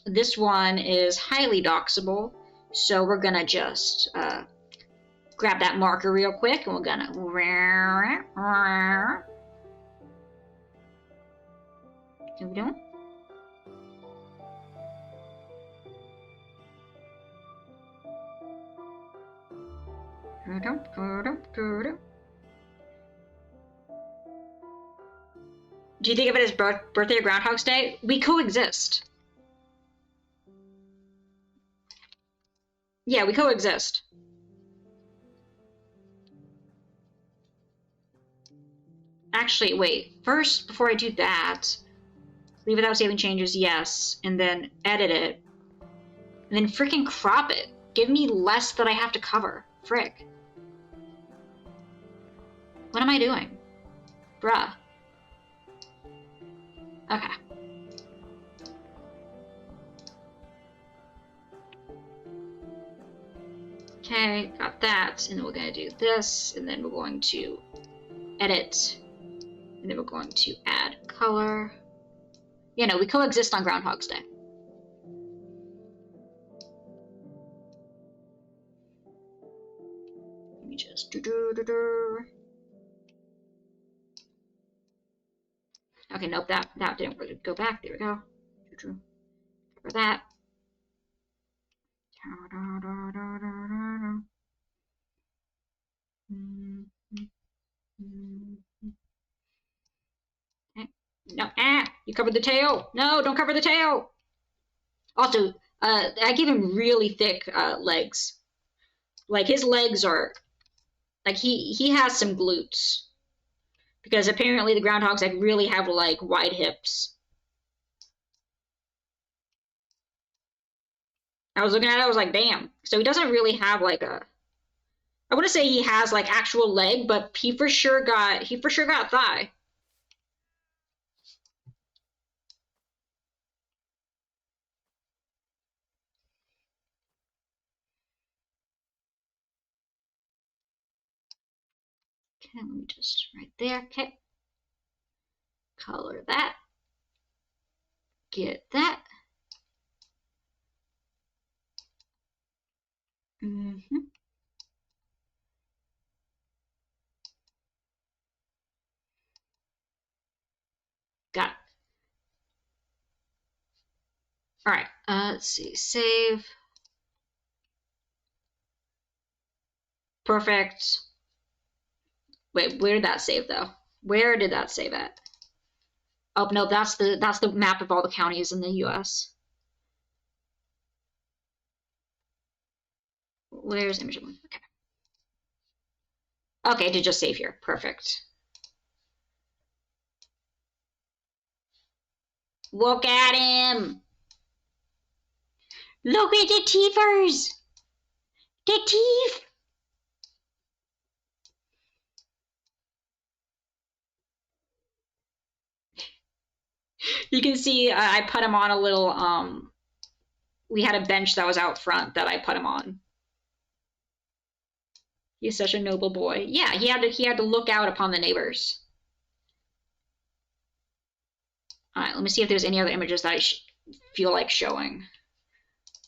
This one is highly doxable, so we're gonna just grab that marker real quick, and we're gonna... Here we go. Do you think of it as birthday or Groundhog's Day? We coexist. Yeah, we coexist. Actually, wait. First, before I do that, leave without saving changes, yes. And then edit it. And then freaking crop it. Give me less that I have to cover. Frick. What am I doing? Bruh. Okay. Okay, got that. And then we're going to do this. And then we're going to edit. And then we're going to add color. Yeah, no, we coexist on Groundhog's Day. Let me just Okay, nope, that didn't really go back. There we go. Cover that. No, you covered the tail. No, don't cover the tail. Also, I give him really thick legs. Like his legs are, like he has some glutes. Because apparently the groundhogs like really have like wide hips. I was looking at it, I was like, damn. So he doesn't really have like a, I wouldn't say he has like actual leg, but he for sure got thigh. Okay, let me just right there. Okay. Color that. Get that. Got it. All right. Let's see. Save. Perfect. Wait, where did that save though? Where did that save at? Oh no, that's the map of all the counties in the U.S. Where's image one? Okay. Okay, to just save here. Perfect. Look at him. Look at the teethers. The teeth. You can see I put him on a little, we had a bench that was out front that I put him on. He's such a noble boy. Yeah, he had to look out upon the neighbors. All right, let me see if there's any other images that I feel like showing.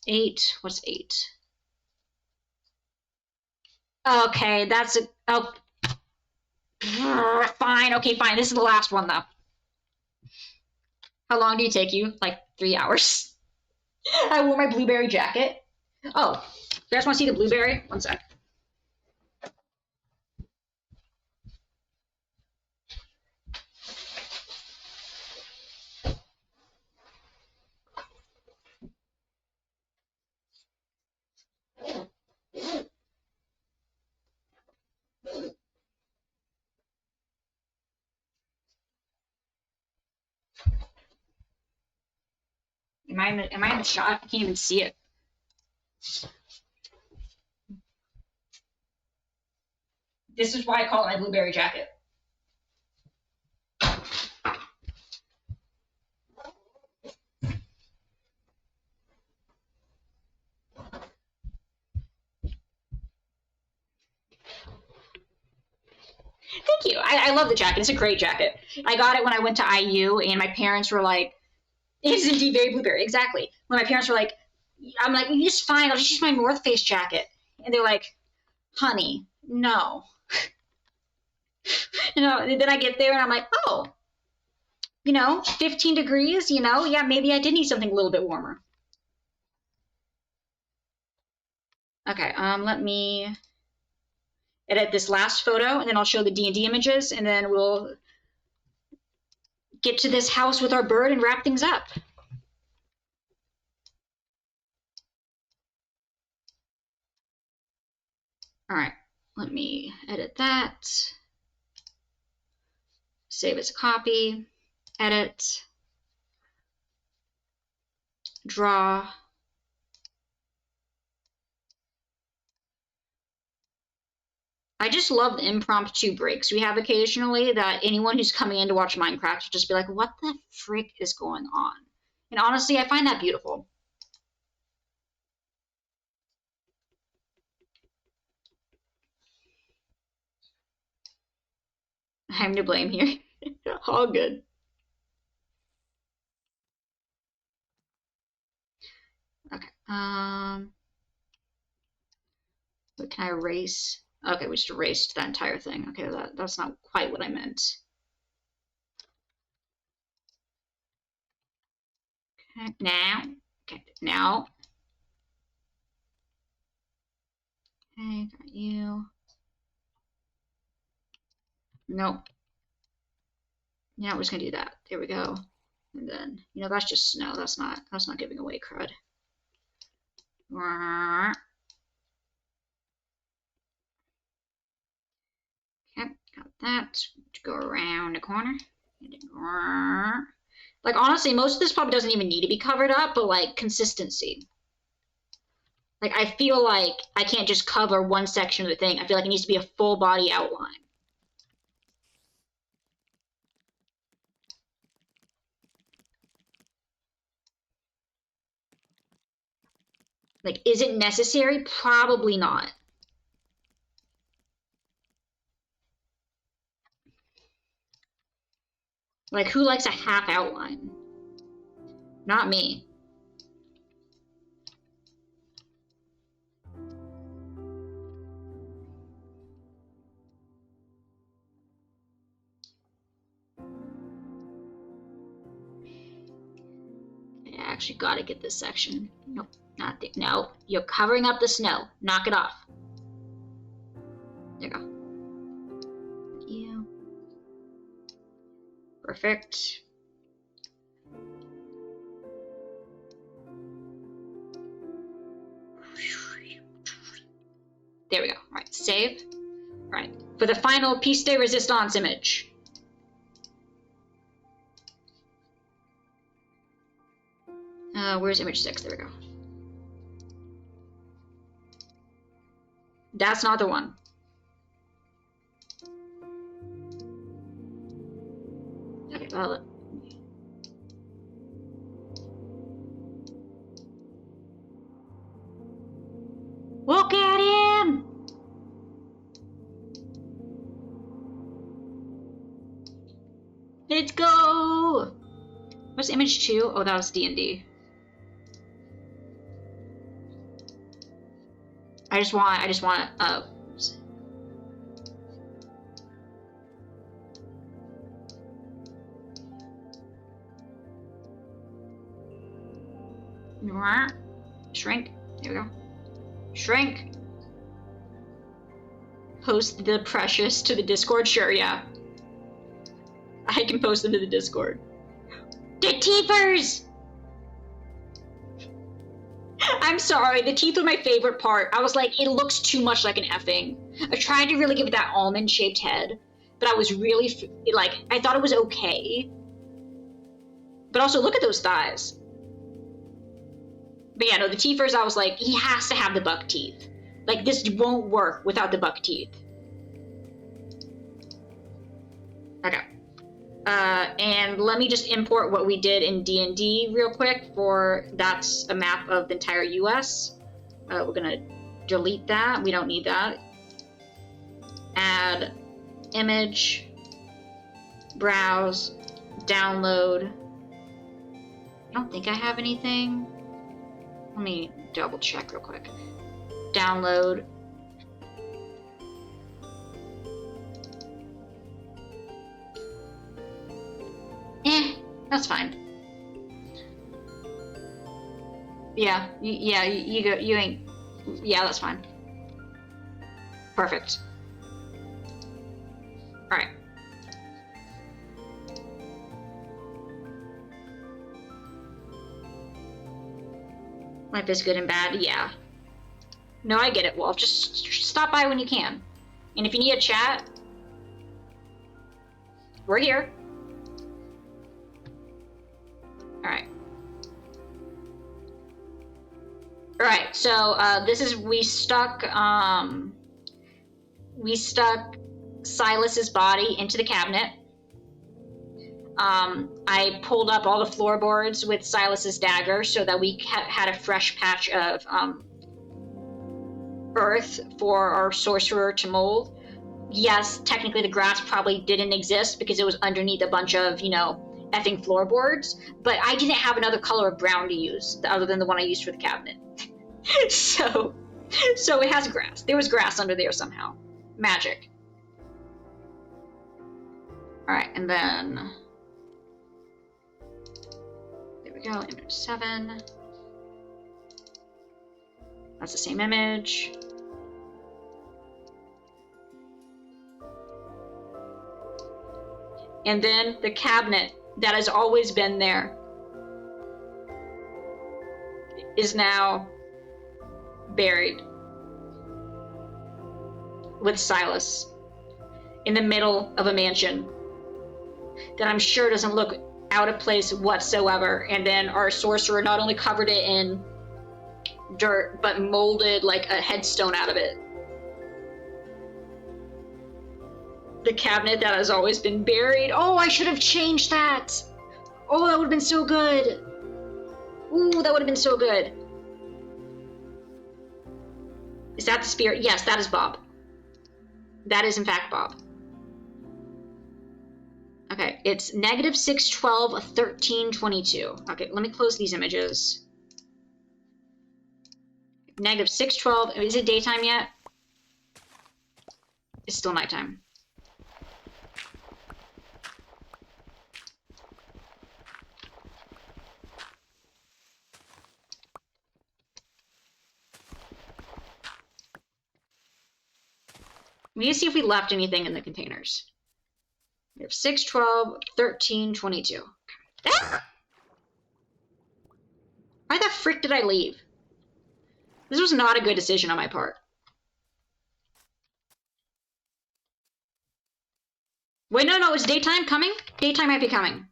8, what's 8? Okay, that's a, oh. Fine, okay, fine. This is the last one though. How long do you take you? Like 3 hours. I wore my blueberry jacket. Oh, you guys want to see the blueberry? One sec. Am I in the shot? I can't even see it. This is why I call it my blueberry jacket. Thank you. I love the jacket. It's a great jacket. I got it when I went to IU, and my parents were like, "It's indeed very blueberry." Exactly. When my parents were like, "I'm like, it's fine. I'll just use my North Face jacket," and they're like, "Honey, no." Then I get there and I'm like, "Oh, 15 degrees. Yeah, maybe I did need something a little bit warmer." Okay. Let me edit this last photo, and then I'll show the D&D images, and then we'll get to this house with our bird and wrap things up. All right, let me edit that. Save as a copy, edit, draw. I just love the impromptu breaks we have occasionally that anyone who's coming in to watch Minecraft will just be like, what the frick is going on? And honestly, I find that beautiful. I'm to blame here. All good. Okay. What can I erase? Okay, we just erased that entire thing. Okay, that's not quite what I meant. Okay, now. Okay, got you. Nope. Yeah, we're just gonna do that. There we go. And then, that's just snow. That's not giving away crud. Okay, got that. Go around the corner. Like, honestly, most of this probably doesn't even need to be covered up, but like consistency. Like, I feel like I can't just cover one section of the thing. I feel like it needs to be a full body outline. Like, is it necessary? Probably not. Like, who likes a half outline? Not me. I actually gotta get this section. Nope, not there. No, you're covering up the snow. Knock it off. There you go. Thank you. Perfect. There we go. All right, save. All right, for the final piece de resistance image. Where's image 6? There we go. That's not the one. Okay, well. Look at him! Let's go! What's image 2? Oh, that was D&D. I just want oops. Shrink. There we go. Shrink. Post the precious to the Discord? Sure, yeah. I can post them to the Discord. The teethers! I'm sorry, the teeth were my favorite part. I was like, it looks too much like an effing. I tried to really give it that almond-shaped head, but I was really, I thought it was okay. But also, look at those thighs. But yeah, no, the Tiefers, I was like, he has to have the buck teeth. Like, this won't work without the buck teeth. Okay. And let me just import what we did in D&D real quick for, that's a map of the entire US. We're gonna delete that, we don't need that. Add image, browse, download. I don't think I have anything. Let me double check real quick. Download. That's fine. Yeah, you go. You ain't. Yeah, that's fine. Perfect. All right. Life is good and bad. Yeah. No, I get it, Wolf. Just stop by when you can. And if you need a chat, we're here. Alright. Alright, so this is, we stuck Silas's body into the cabinet. I pulled up all the floorboards with Silas's dagger so that we had a fresh patch of earth for our sorcerer to mold. Yes, technically the grass probably didn't exist because it was underneath a bunch of, you know, effing floorboards, but I didn't have another color of brown to use other than the one I used for the cabinet. so it has grass. There was grass under there somehow. Magic. Alright, and then there we go, image 7. That's the same image. And then the cabinet that has always been there is now buried with Silas in the middle of a mansion that I'm sure doesn't look out of place whatsoever. And then our sorcerer not only covered it in dirt, but molded like a headstone out of it. The cabinet that has always been buried. Oh, I should have changed that. Oh, that would have been so good. Ooh, that would have been so good. Is that the spirit? Yes, that is Bob. That is in fact Bob. Okay, it's -612 1322. Okay, let me close these images. -612. Is it daytime yet? It's still nighttime. We need to see if we left anything in the containers. We have 612 1322. Ah! Why the frick did I leave? This was not a good decision on my part. Wait, no, is daytime coming? Daytime might be coming.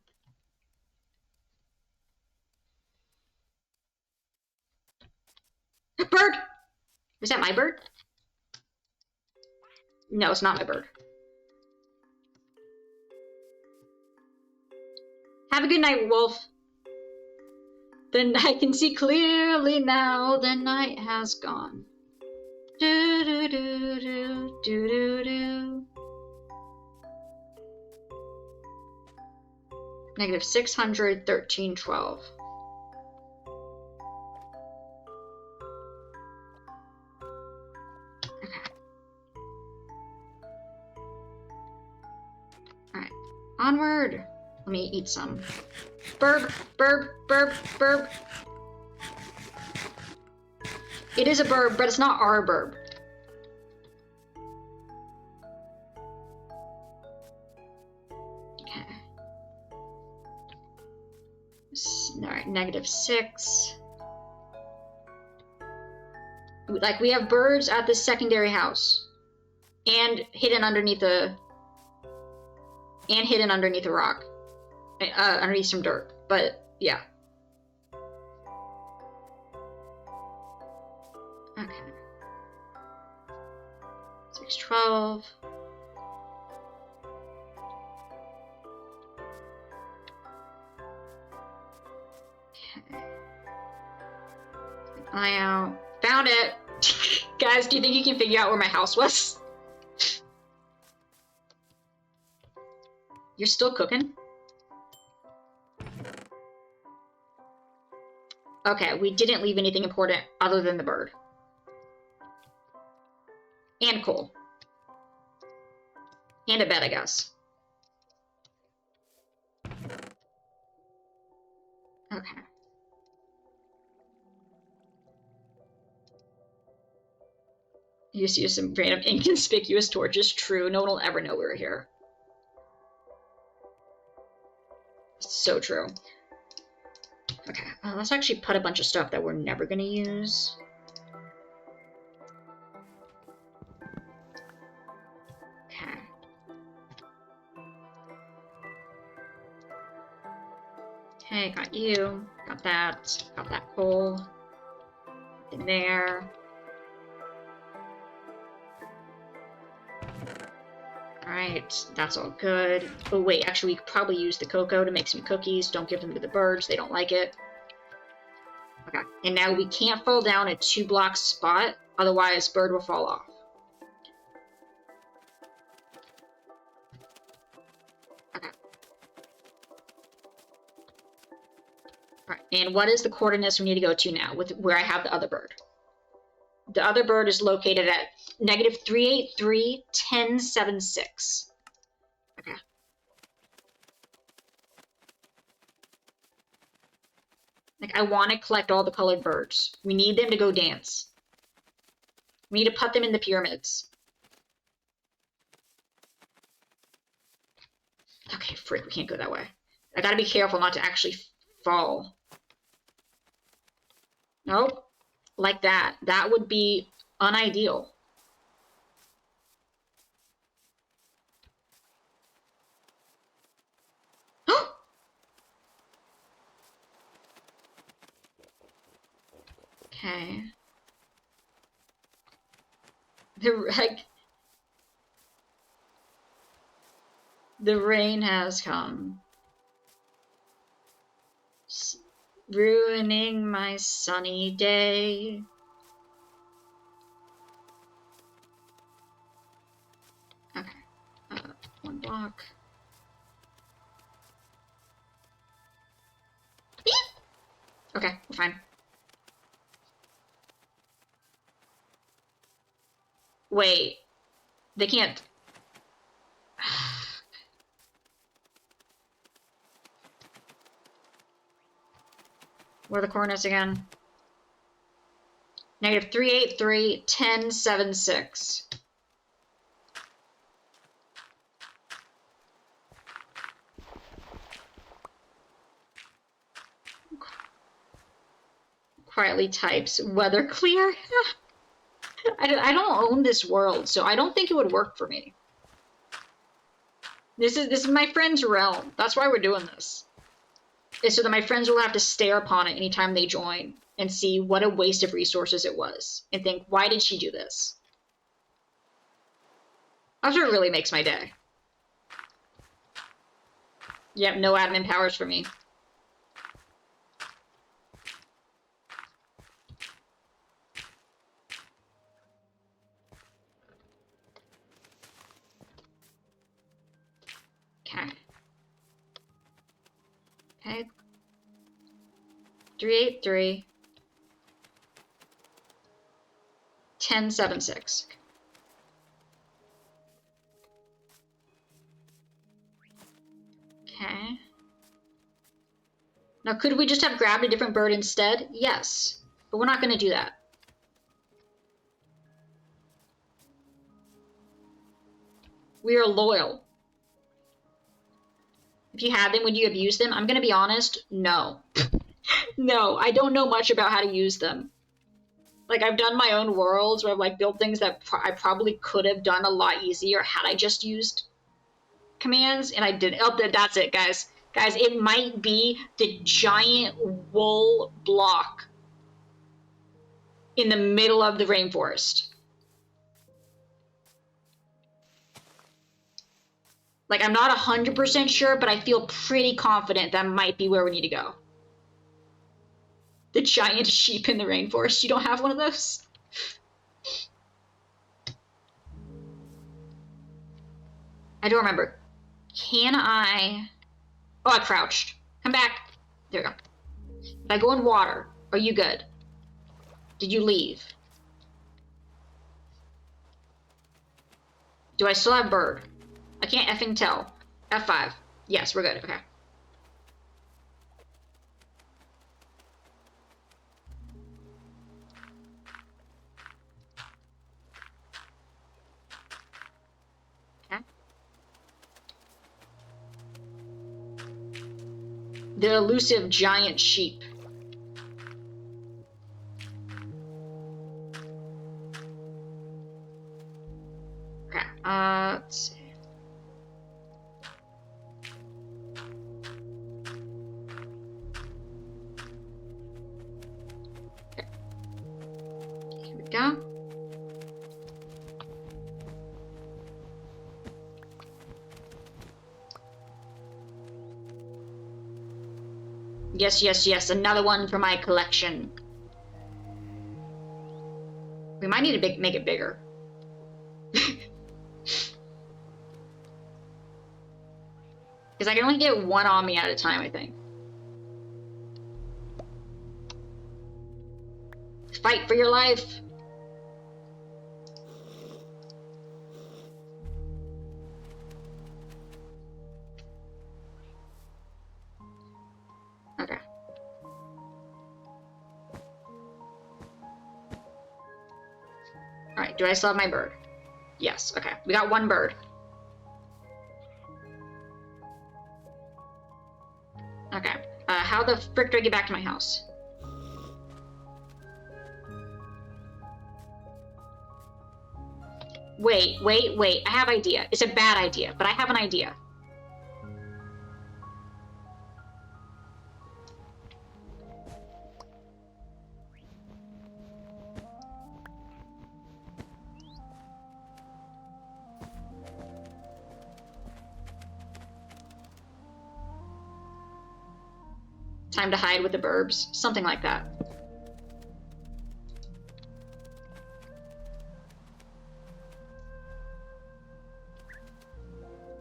Bird! Is that my bird? No, it's not my bird. Have a good night, Wolf. Then I can see clearly now the night has gone. Do do do do do do do. -600 1312. Alright, onward. Let me eat some. Burb, burb, burb, burb. It is a burb, but it's not our burb. Okay. Alright, -6. Like, we have birds at the secondary house. And hidden underneath a... And hidden underneath a rock. Underneath some dirt. But, yeah. Okay. 612. Okay. Eye out. Found it! Guys, do you think you can figure out where my house was? You're still cooking? Okay, we didn't leave anything important other than the bird. And coal. And a bed, I guess. Okay. You just use some random inconspicuous torches. True, no one will ever know we were here. So true. Okay, let's actually put a bunch of stuff that we're never gonna use. Okay. Okay, got you. Got that. Got that coal. In there. Alright, that's all good. Oh wait, actually we could probably use the cocoa to make some cookies. Don't give them to the birds, they don't like it. Okay, and now we can't fall down a 2-block spot, otherwise bird will fall off. Okay. Alright, and what is the coordinates we need to go to now, with where I have the other bird? The other bird is located at -383, 1076. Okay. Like, I want to collect all the colored birds. We need them to go dance. We need to put them in the pyramids. Okay, frick, we can't go that way. I gotta be careful not to actually fall. Nope. Like that. That would be unideal. Okay. The rain has come, ruining my sunny day. Okay, 1 block. Okay, we're fine. Wait, they can't. Where are the coordinates again? -383, 1076. Quietly types weather clear. I don't own this world, so I don't think it would work for me. This is my friend's realm. That's why we're doing this. Is so that my friends will have to stare upon it anytime they join and see what a waste of resources it was and think, why did she do this? That's what really makes my day. Yep, no admin powers for me. Okay. Okay. 383. 1076. Okay. Now, could we just have grabbed a different bird instead? Yes. But we're not going to do that. We are loyal. If you had them, would you have used them? I'm going to be honest, no. No, I don't know much about how to use them. Like, I've done my own worlds where I've, like, built things that I probably could have done a lot easier had I just used commands, and I didn't. Oh, that's it, guys. Guys, it might be the giant wool block. in the middle of the rainforest. Like, I'm not 100% sure, but I feel pretty confident that might be where we need to go. The giant sheep in the rainforest. You don't have one of those? I don't remember. Can I... Oh, I crouched. Come back. There we go. If I go in water, are you good? Did you leave? Do I still have bird? I can't effing tell. F5. Yes, we're good. Okay. Okay. The elusive giant sheep. Okay. Let's see. Okay. Here we go. Yes, yes, yes. Another one for my collection. We might need to make it bigger. Because I can only get one on me at a time, I think. Fight for your life. Okay. Alright, do I still have my bird? Yes, okay. We got one bird. Okay. How the frick do I get back to my house? Wait. I have an idea. It's a bad idea, but I have an idea. Time to hide with the burbs. Something like that.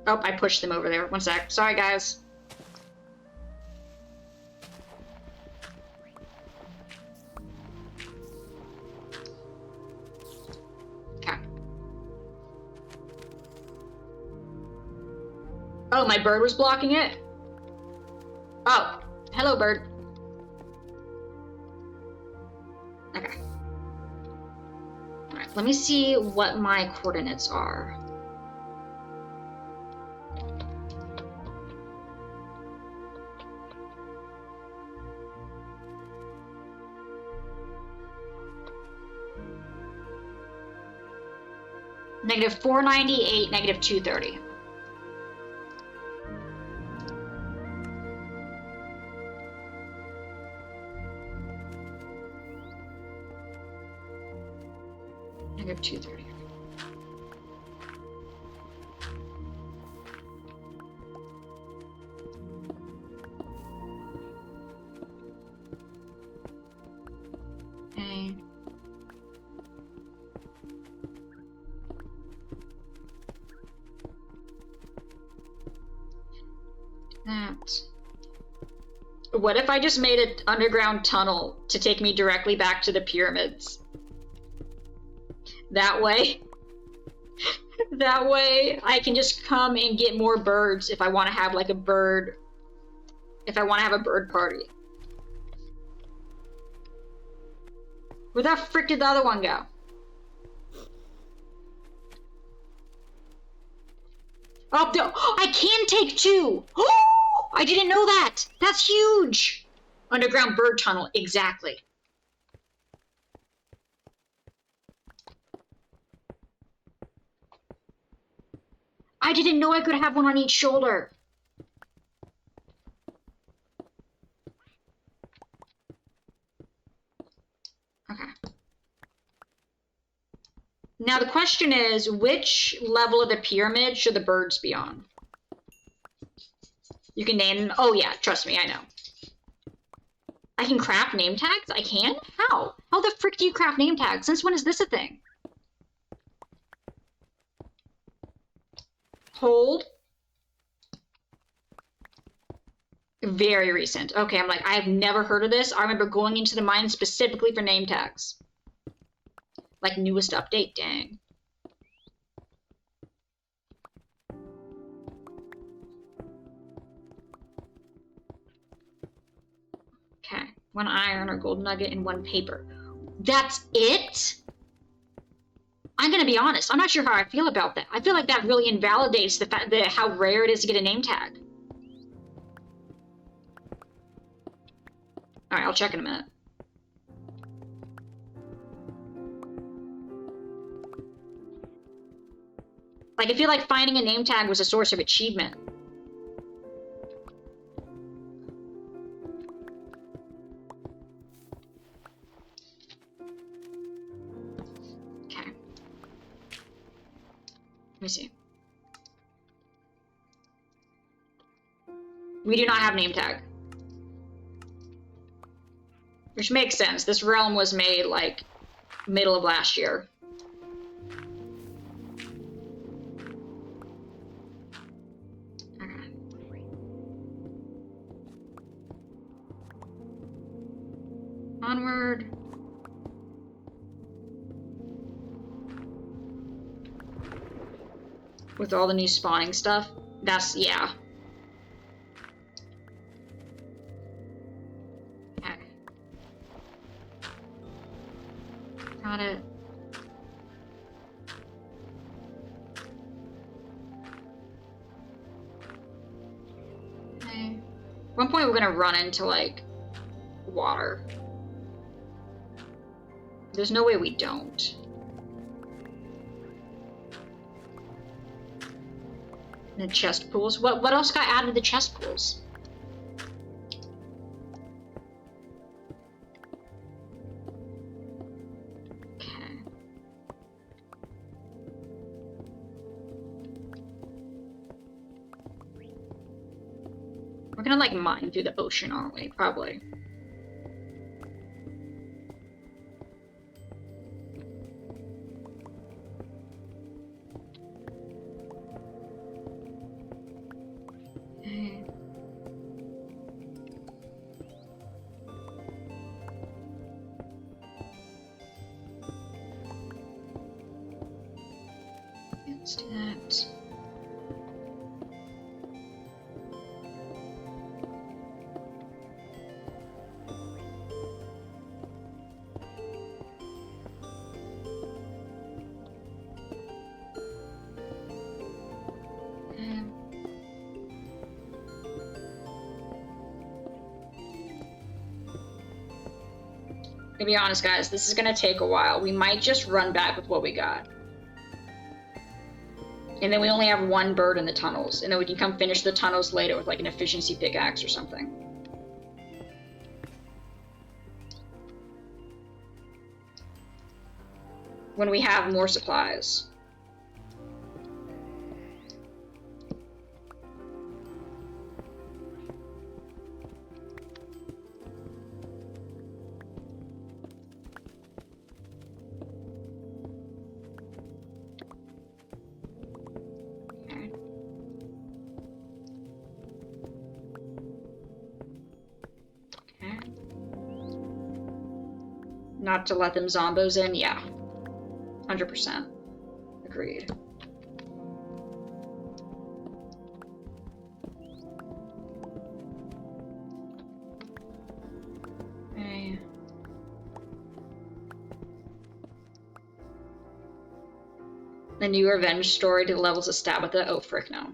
Oh, I pushed them over there. One sec. Sorry, guys. Okay. Oh, my bird was blocking it? Oh. Hello, bird. Okay. Alright, let me see what my coordinates are. Negative 498, negative 230. Negative 230. Okay. That. What if I just made an underground tunnel to take me directly back to the pyramids? That way, I can just come and get more birds if I want to have like a bird, if I want to have a bird party. Where the frick did the other one go? Oh, no, I can take two! Oh, I didn't know that! That's huge! Underground bird tunnel, exactly. I didn't know I could have one on each shoulder. Okay. Now the question is, which level of the pyramid should the birds be on? You can name them. Oh yeah, trust me, I know. I can craft name tags? I can? How? How the frick do you craft name tags? Since when is this a thing? Hold. Very recent. Okay, I'm like, I've never heard of this. I remember going into the mine specifically for name tags. Like, newest update, dang. Okay, 1 iron or gold nugget and 1 paper. That's it? I'm gonna be honest, I'm not sure how I feel about that. I feel like that really invalidates the fact that how rare it is to get a name tag. Alright, I'll check in a minute. Like, I feel like finding a name tag was a source of achievement. Okay. Let me see. We do not have name tag. Which makes sense. This realm was made, like, middle of last year. Okay. Onward. With all the new spawning stuff. That's, yeah. Got it. Okay. At one point we're gonna run into, like, water. There's no way we don't. And the chest pools. What else got added to the chest pools? We're gonna, like, mine through the ocean, aren't we? Probably. Okay. Let's do that. To be honest, guys, this is gonna take a while. We might just run back with what we got. And then we only have 1 bird in the tunnels. And then we can come finish the tunnels later with, like, an efficiency pickaxe or something. When we have more supplies. Not to let them zombos in? Yeah. 100%. Agreed. Okay. The new revenge story to the levels of Stabitha? Oh, frick no.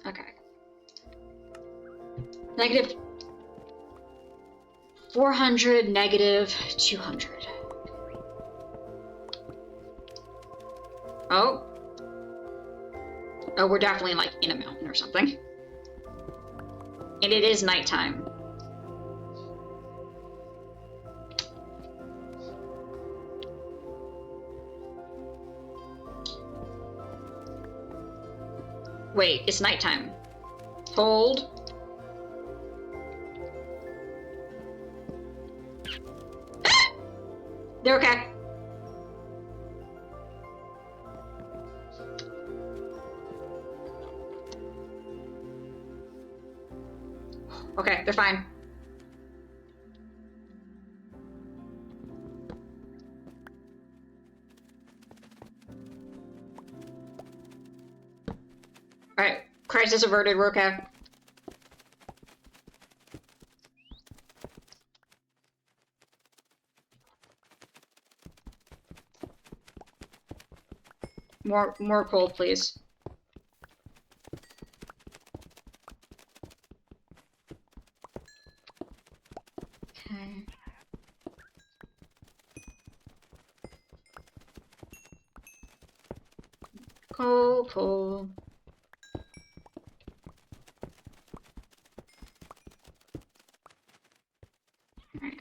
Okay. Negative 400, negative 200. Oh. Oh, we're definitely, like, in a mountain or something. And it is nighttime. Wait, it's nighttime. Hold. They're okay. Okay, they're fine. Alright, crisis averted, we're okay. More coal, please. Okay. Coal. Alright.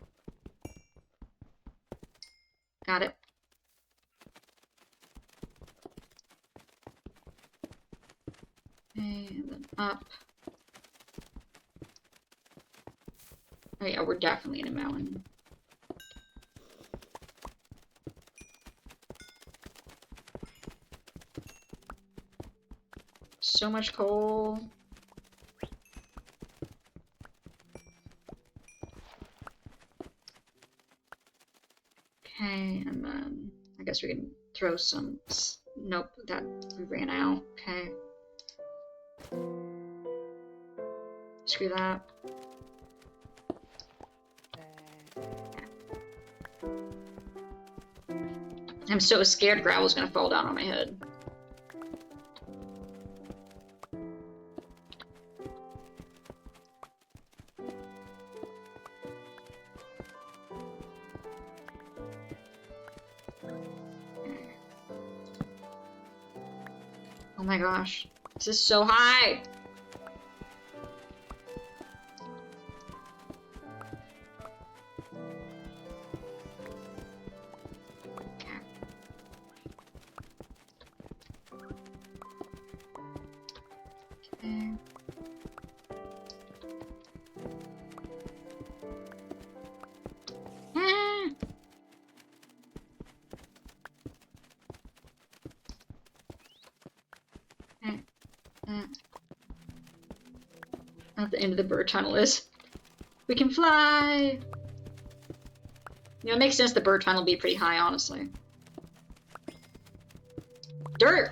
Got it. Okay, and then up. Oh yeah, we're definitely in a mountain. So much coal. Okay, and then I guess we can throw some. Nope, that we ran out. Okay. Screw that. I'm so scared gravel's gonna fall down on my head. Oh my gosh, this is so high! At the end of the bird tunnel is. We can fly! You know, it makes sense the bird tunnel be pretty high, honestly. Dirt!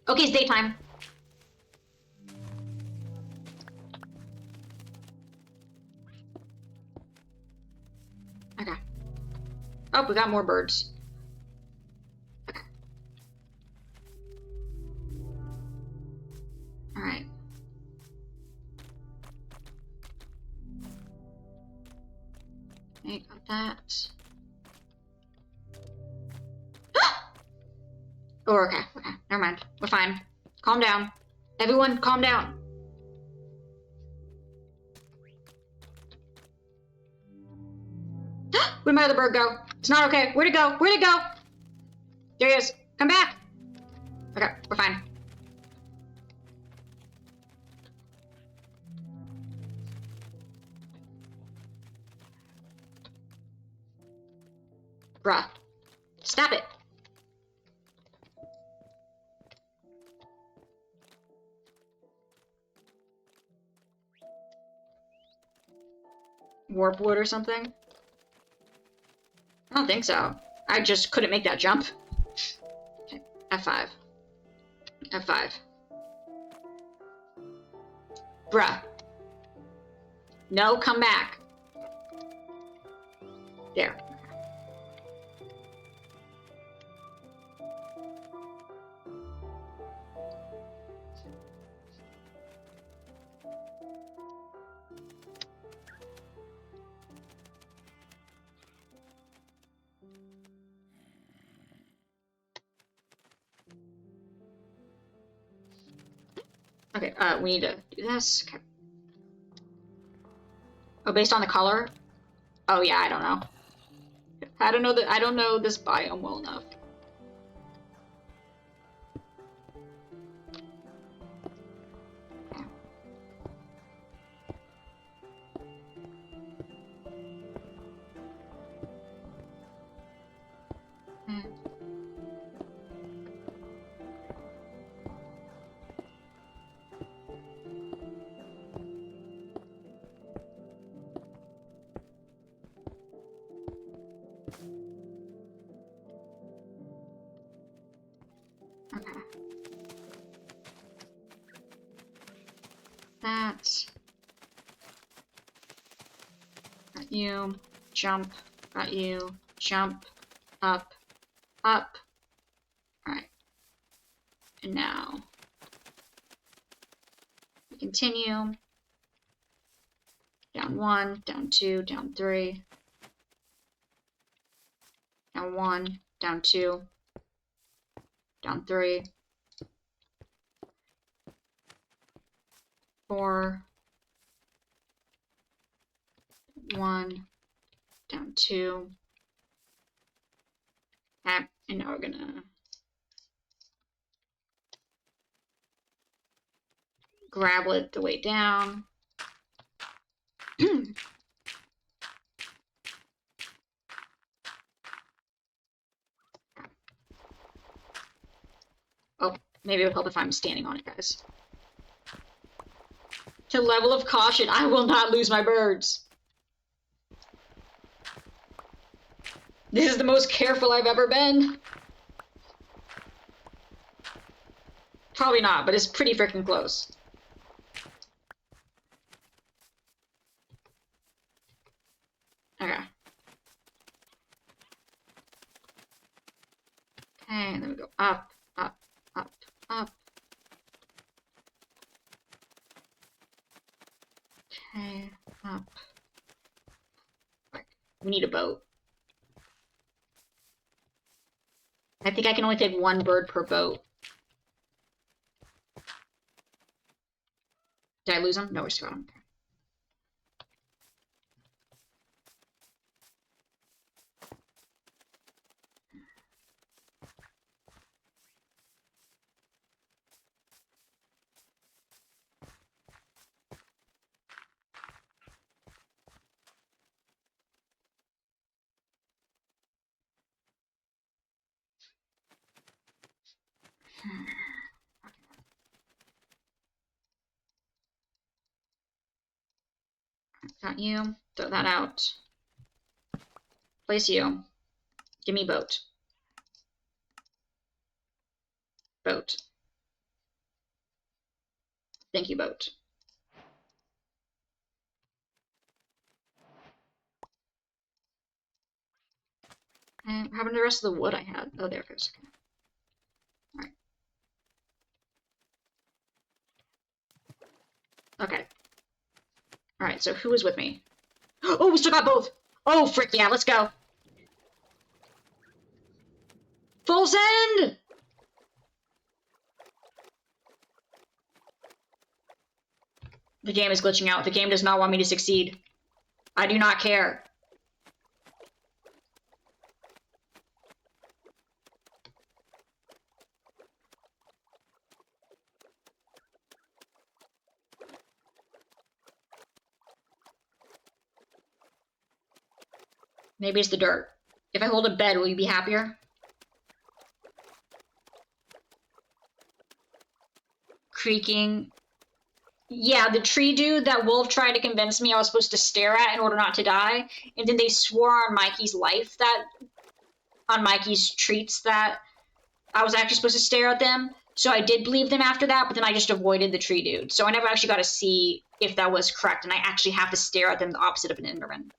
Okay, it's daytime. Okay. Oh, we got more birds. Okay. Alright. Okay, got that. Oh, okay, never mind. We're fine. Calm down. Everyone, calm down. Where'd my other bird go? It's not okay. Where'd it go? Where'd it go? There he is. Come back. Okay, we're fine. Bruh. Stop it. Warp wood or something? I don't think so. I just couldn't make that jump. Okay, F5. F5. Bruh. No, come back. There. Okay, we need to do this. Okay. Oh, based on the color? Oh yeah, I don't know. I don't know this biome well enough. that. Got you. Jump. Got you. Jump. Up. Up. Alright. And now we continue. Down 1, down 2, down 3. Down 1, down 2, down 3. 4. 1, down 2. Okay, and now we're gonna grab it the way down. Oh, maybe it would help if I'm standing on it, guys. To level of caution, I will not lose my birds. This is the most careful I've ever been. Probably not, but it's pretty freaking close. Okay. Okay, and then we go up, up, up, up. Okay, up. Right. We need a boat. I think I can only take 1 bird per boat. Did I lose him? No, we still got him. Got you. Throw that out. Place you. Give me boat. Boat. Thank you, boat. And what happened to the rest of the wood I had? Oh, there it goes. Okay. Alright. Okay. Alright, so who is with me? Oh, we still got both! Oh, frick yeah, let's go! Full send! The game is glitching out. The game does not want me to succeed. I do not care. Maybe it's the dirt. If I hold a bed, will you be happier? Creaking. Yeah, the tree dude that Wolf tried to convince me I was supposed to stare at in order not to die, and then they swore on Mikey's life that, on Mikey's treats that I was actually supposed to stare at them. So I did believe them after that, but then I just avoided the tree dude. So I never actually got to see if that was correct, and I actually have to stare at them the opposite of an Enderman.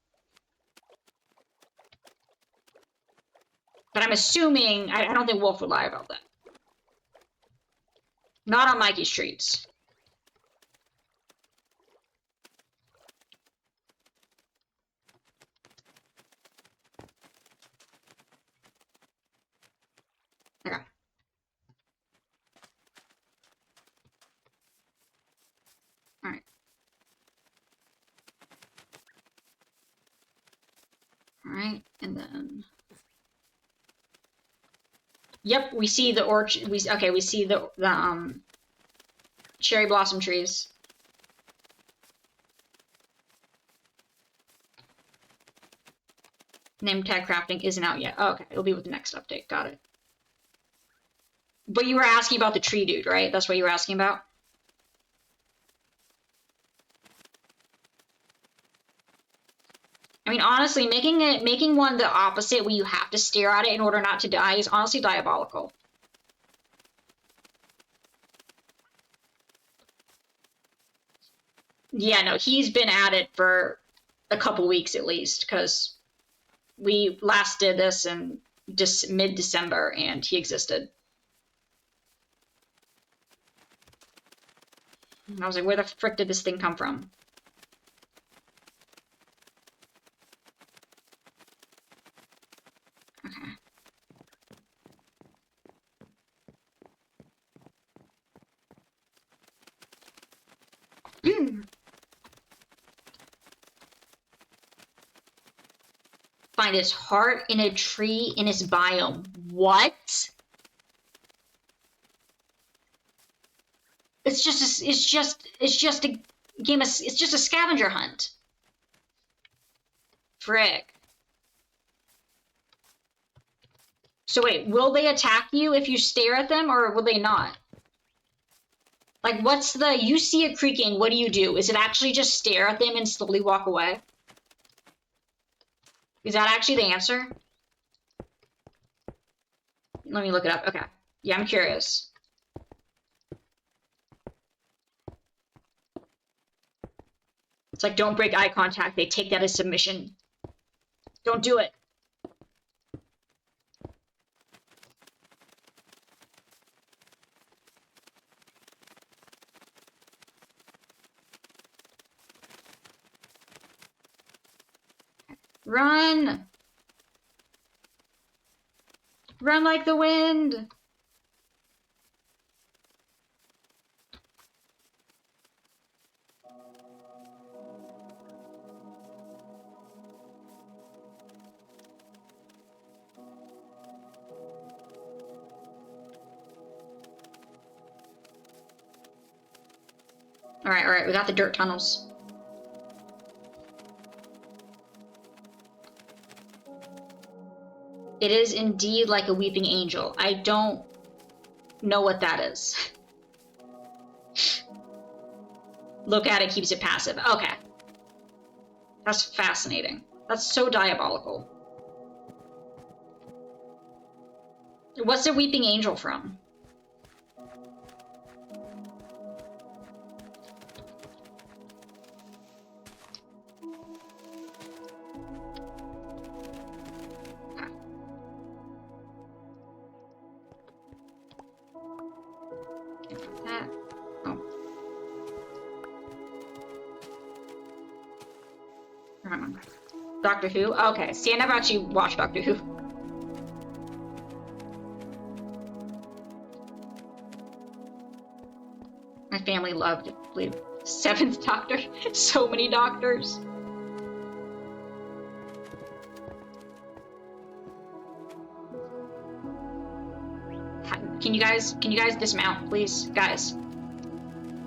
But I'm assuming, I don't think Wolf would lie about that. Not on Mikey's treats. Okay. Alright. Alright, and then... Yep, we see the orchard. We see the cherry blossom trees. Name tag crafting isn't out yet. Oh, okay, it'll be with the next update. Got it. But you were asking about the tree dude, right? That's what you were asking about? I mean, honestly, making one the opposite where you have to stare at it in order not to die is honestly diabolical. Yeah, no, he's been at it for a couple weeks at least, because we last did this in just mid-December and he existed. And I was like, where the frick did this thing come from? Okay. Find his heart in a tree in his biome. What? It's just a game of, it's just a scavenger hunt. Frick. So wait, will they attack you if you stare at them, or will they not? Like, what's the, you see it creaking, what do you do? Is it actually just stare at them and slowly walk away? Is that actually the answer? Let me look it up. Okay. Yeah, I'm curious. It's like, don't break eye contact. They take that as submission. Don't do it. Run! Run like the wind! Alright, we got the dirt tunnels. It is indeed like a weeping angel. I don't know what that is. Look at it, keeps it passive. Okay. That's fascinating. That's so diabolical. What's a weeping angel from? Doctor Who? Okay, see, I never actually watched Doctor Who. My family loved it, I believe. Seventh Doctor? So many doctors. Can you guys dismount, please? Guys.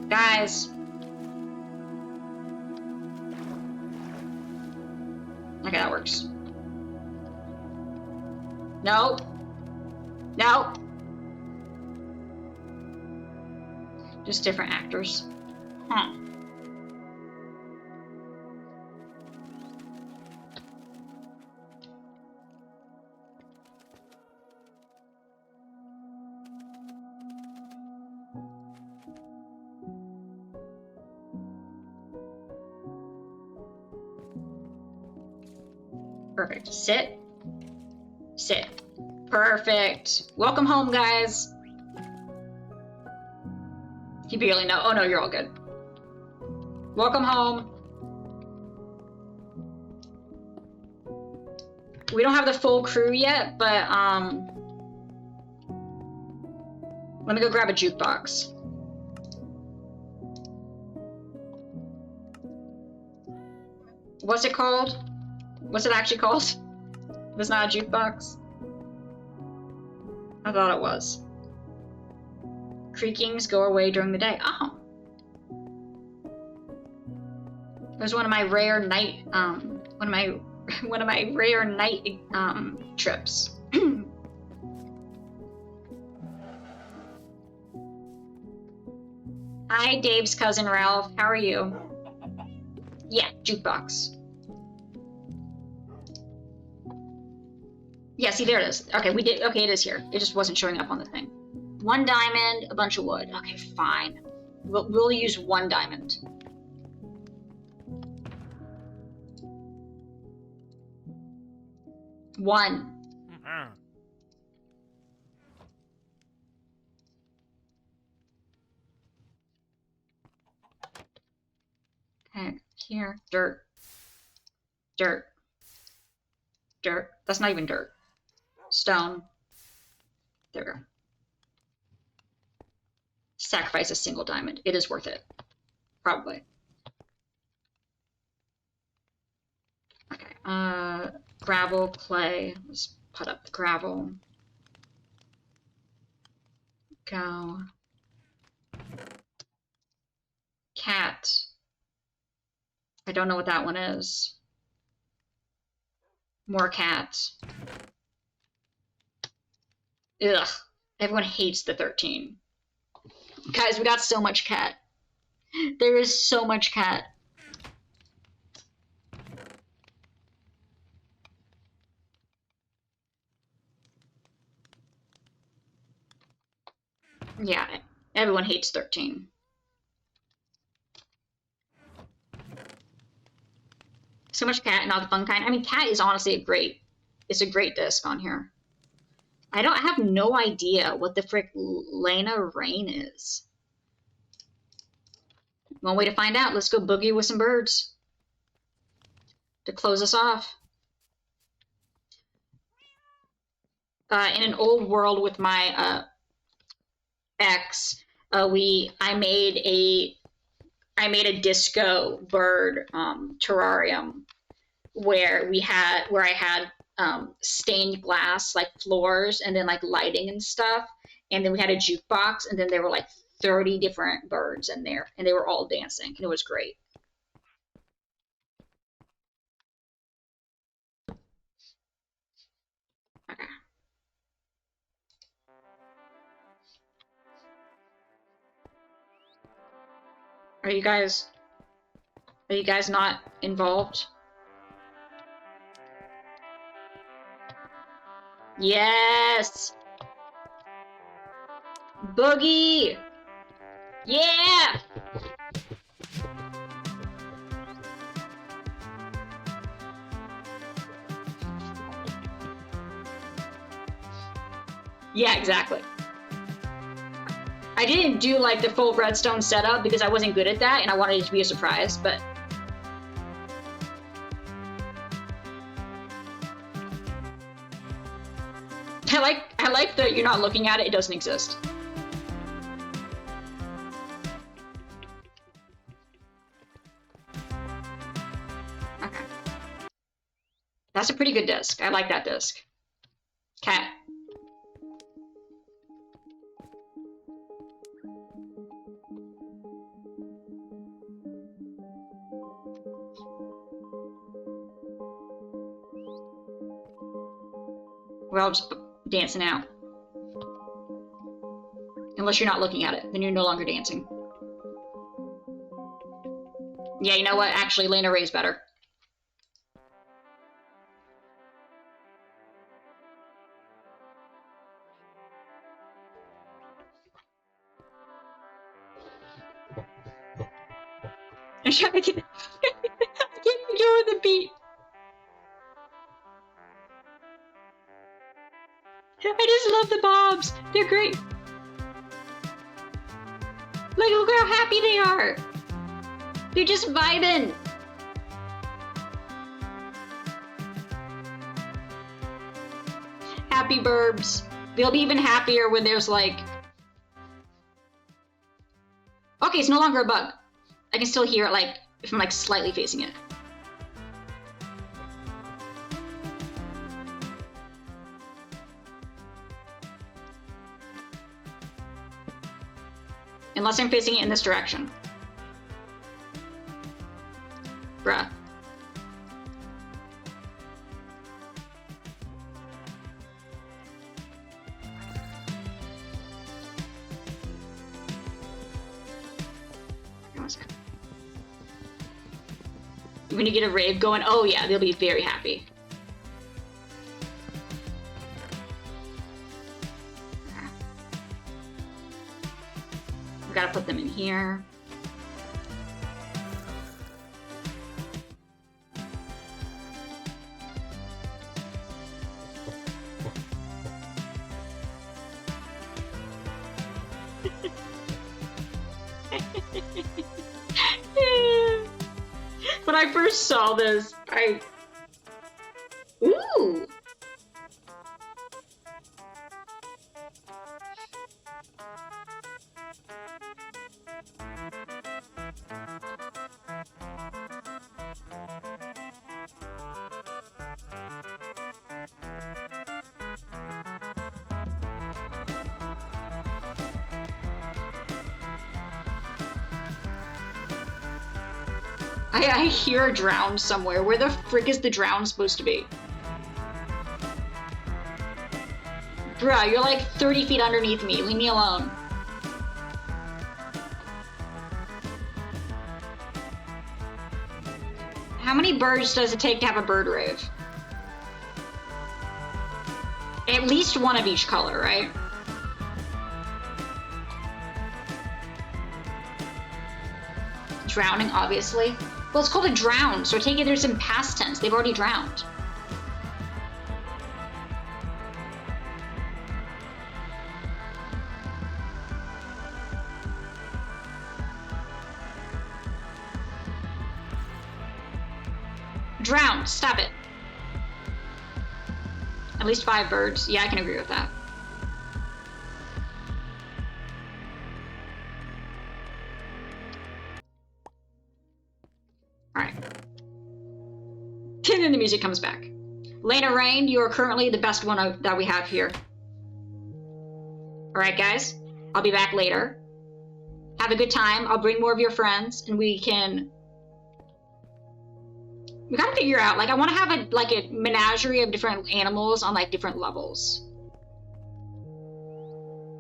Guys. Okay, that works. No. No. Just different actors. Huh. Perfect. Sit. Sit. Perfect. Welcome home, guys. You barely know. Oh no, you're all good. Welcome home. We don't have the full crew yet, but let me go grab a jukebox. What's it called? What's it actually called? It's not a jukebox. I thought it was. Creakings go away during the day. Oh. It was one of my rare night, one of my rare night, trips. Hi, Dave's cousin Ralph. How are you? Yeah, jukebox. Yeah, see, there it is. Okay, we did. Okay, it is here. It just wasn't showing up on the thing. 1 diamond, a bunch of wood. Okay, fine. We'll use 1 diamond. 1. Okay, here, dirt. Dirt. Dirt. That's not even dirt. Stone. There we go. Sacrifice a single diamond. It is worth it. Probably. Okay. Gravel, clay. Let's put up the gravel. Go. Cat. I don't know what that one is. More cat. Ugh. Everyone hates the 13. Guys, we got so much cat. There is so much cat. Yeah, everyone hates 13. So much cat, not the fun kind. I mean, cat is honestly it's a great disc on here. I have no idea what the frick Lena Rain is. One way to find out. Let's go boogie with some birds to close us off. In an old world with my ex, I made a disco bird terrarium where I had stained glass like floors and then like lighting and stuff, and then we had a jukebox, and then there were like 30 different birds in there, and they were all dancing, and it was great. Okay. Are you guys not involved? Yes! Boogie! Yeah! Yeah, exactly. I didn't do like the full redstone setup because I wasn't good at that and I wanted it to be a surprise, but I like that you're not looking at it, it doesn't exist. Okay. That's a pretty good disc. I like that disc. Cat. We're all just dancing out. Unless you're not looking at it, then you're no longer dancing. Yeah, you know what? Actually, Lena Ray's better. I can't even go with the beat. I just love the bobs. They're great. Look how happy they are. They're just vibing. Happy burbs. They'll be even happier when there's like... Okay, it's no longer a bug. I can still hear it like if I'm like slightly facing it. Unless I'm facing it in this direction. Bruh. When you get a rave going, oh yeah, they'll be very happy. We gotta put them in here. When I first saw this, Ooh! I hear a drown somewhere. Where the frick is the drown supposed to be? Bruh, you're like 30 feet underneath me. Leave me alone. How many birds does it take to have a bird rave? At least one of each color, right? Drowning, obviously. Well, it's called a drown, so I take it there's in past tense. They've already drowned. Drowned. Stop it. At least 5 birds. Yeah, I can agree with that. Alright. And then the music comes back. Lena Rain, you are currently the best one that we have here. Alright, guys. I'll be back later. Have a good time. I'll bring more of your friends, and we gotta figure out, like, I want to have a menagerie of different animals on, like, different levels.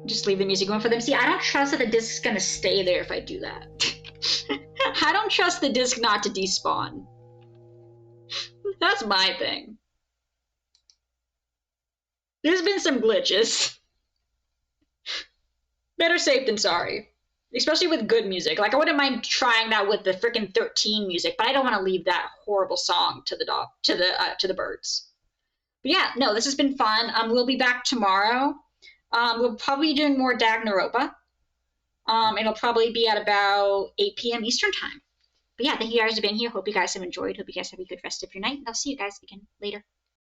Just leave the music going for them. See, I don't trust that the disc's gonna stay there if I do that. I don't trust the disc not to despawn. That's my thing. There's been some glitches. Better safe than sorry. Especially with good music. Like, I wouldn't mind trying that with the frickin' 13 music, but I don't want to leave that horrible song to the birds. But yeah, no, this has been fun. We'll be back tomorrow. We'll probably be doing more Danganronpa. It'll probably be at about 8 p.m. Eastern time. But yeah, thank you guys for being here. Hope you guys have enjoyed. Hope you guys have a good rest of your night. And I'll see you guys again later.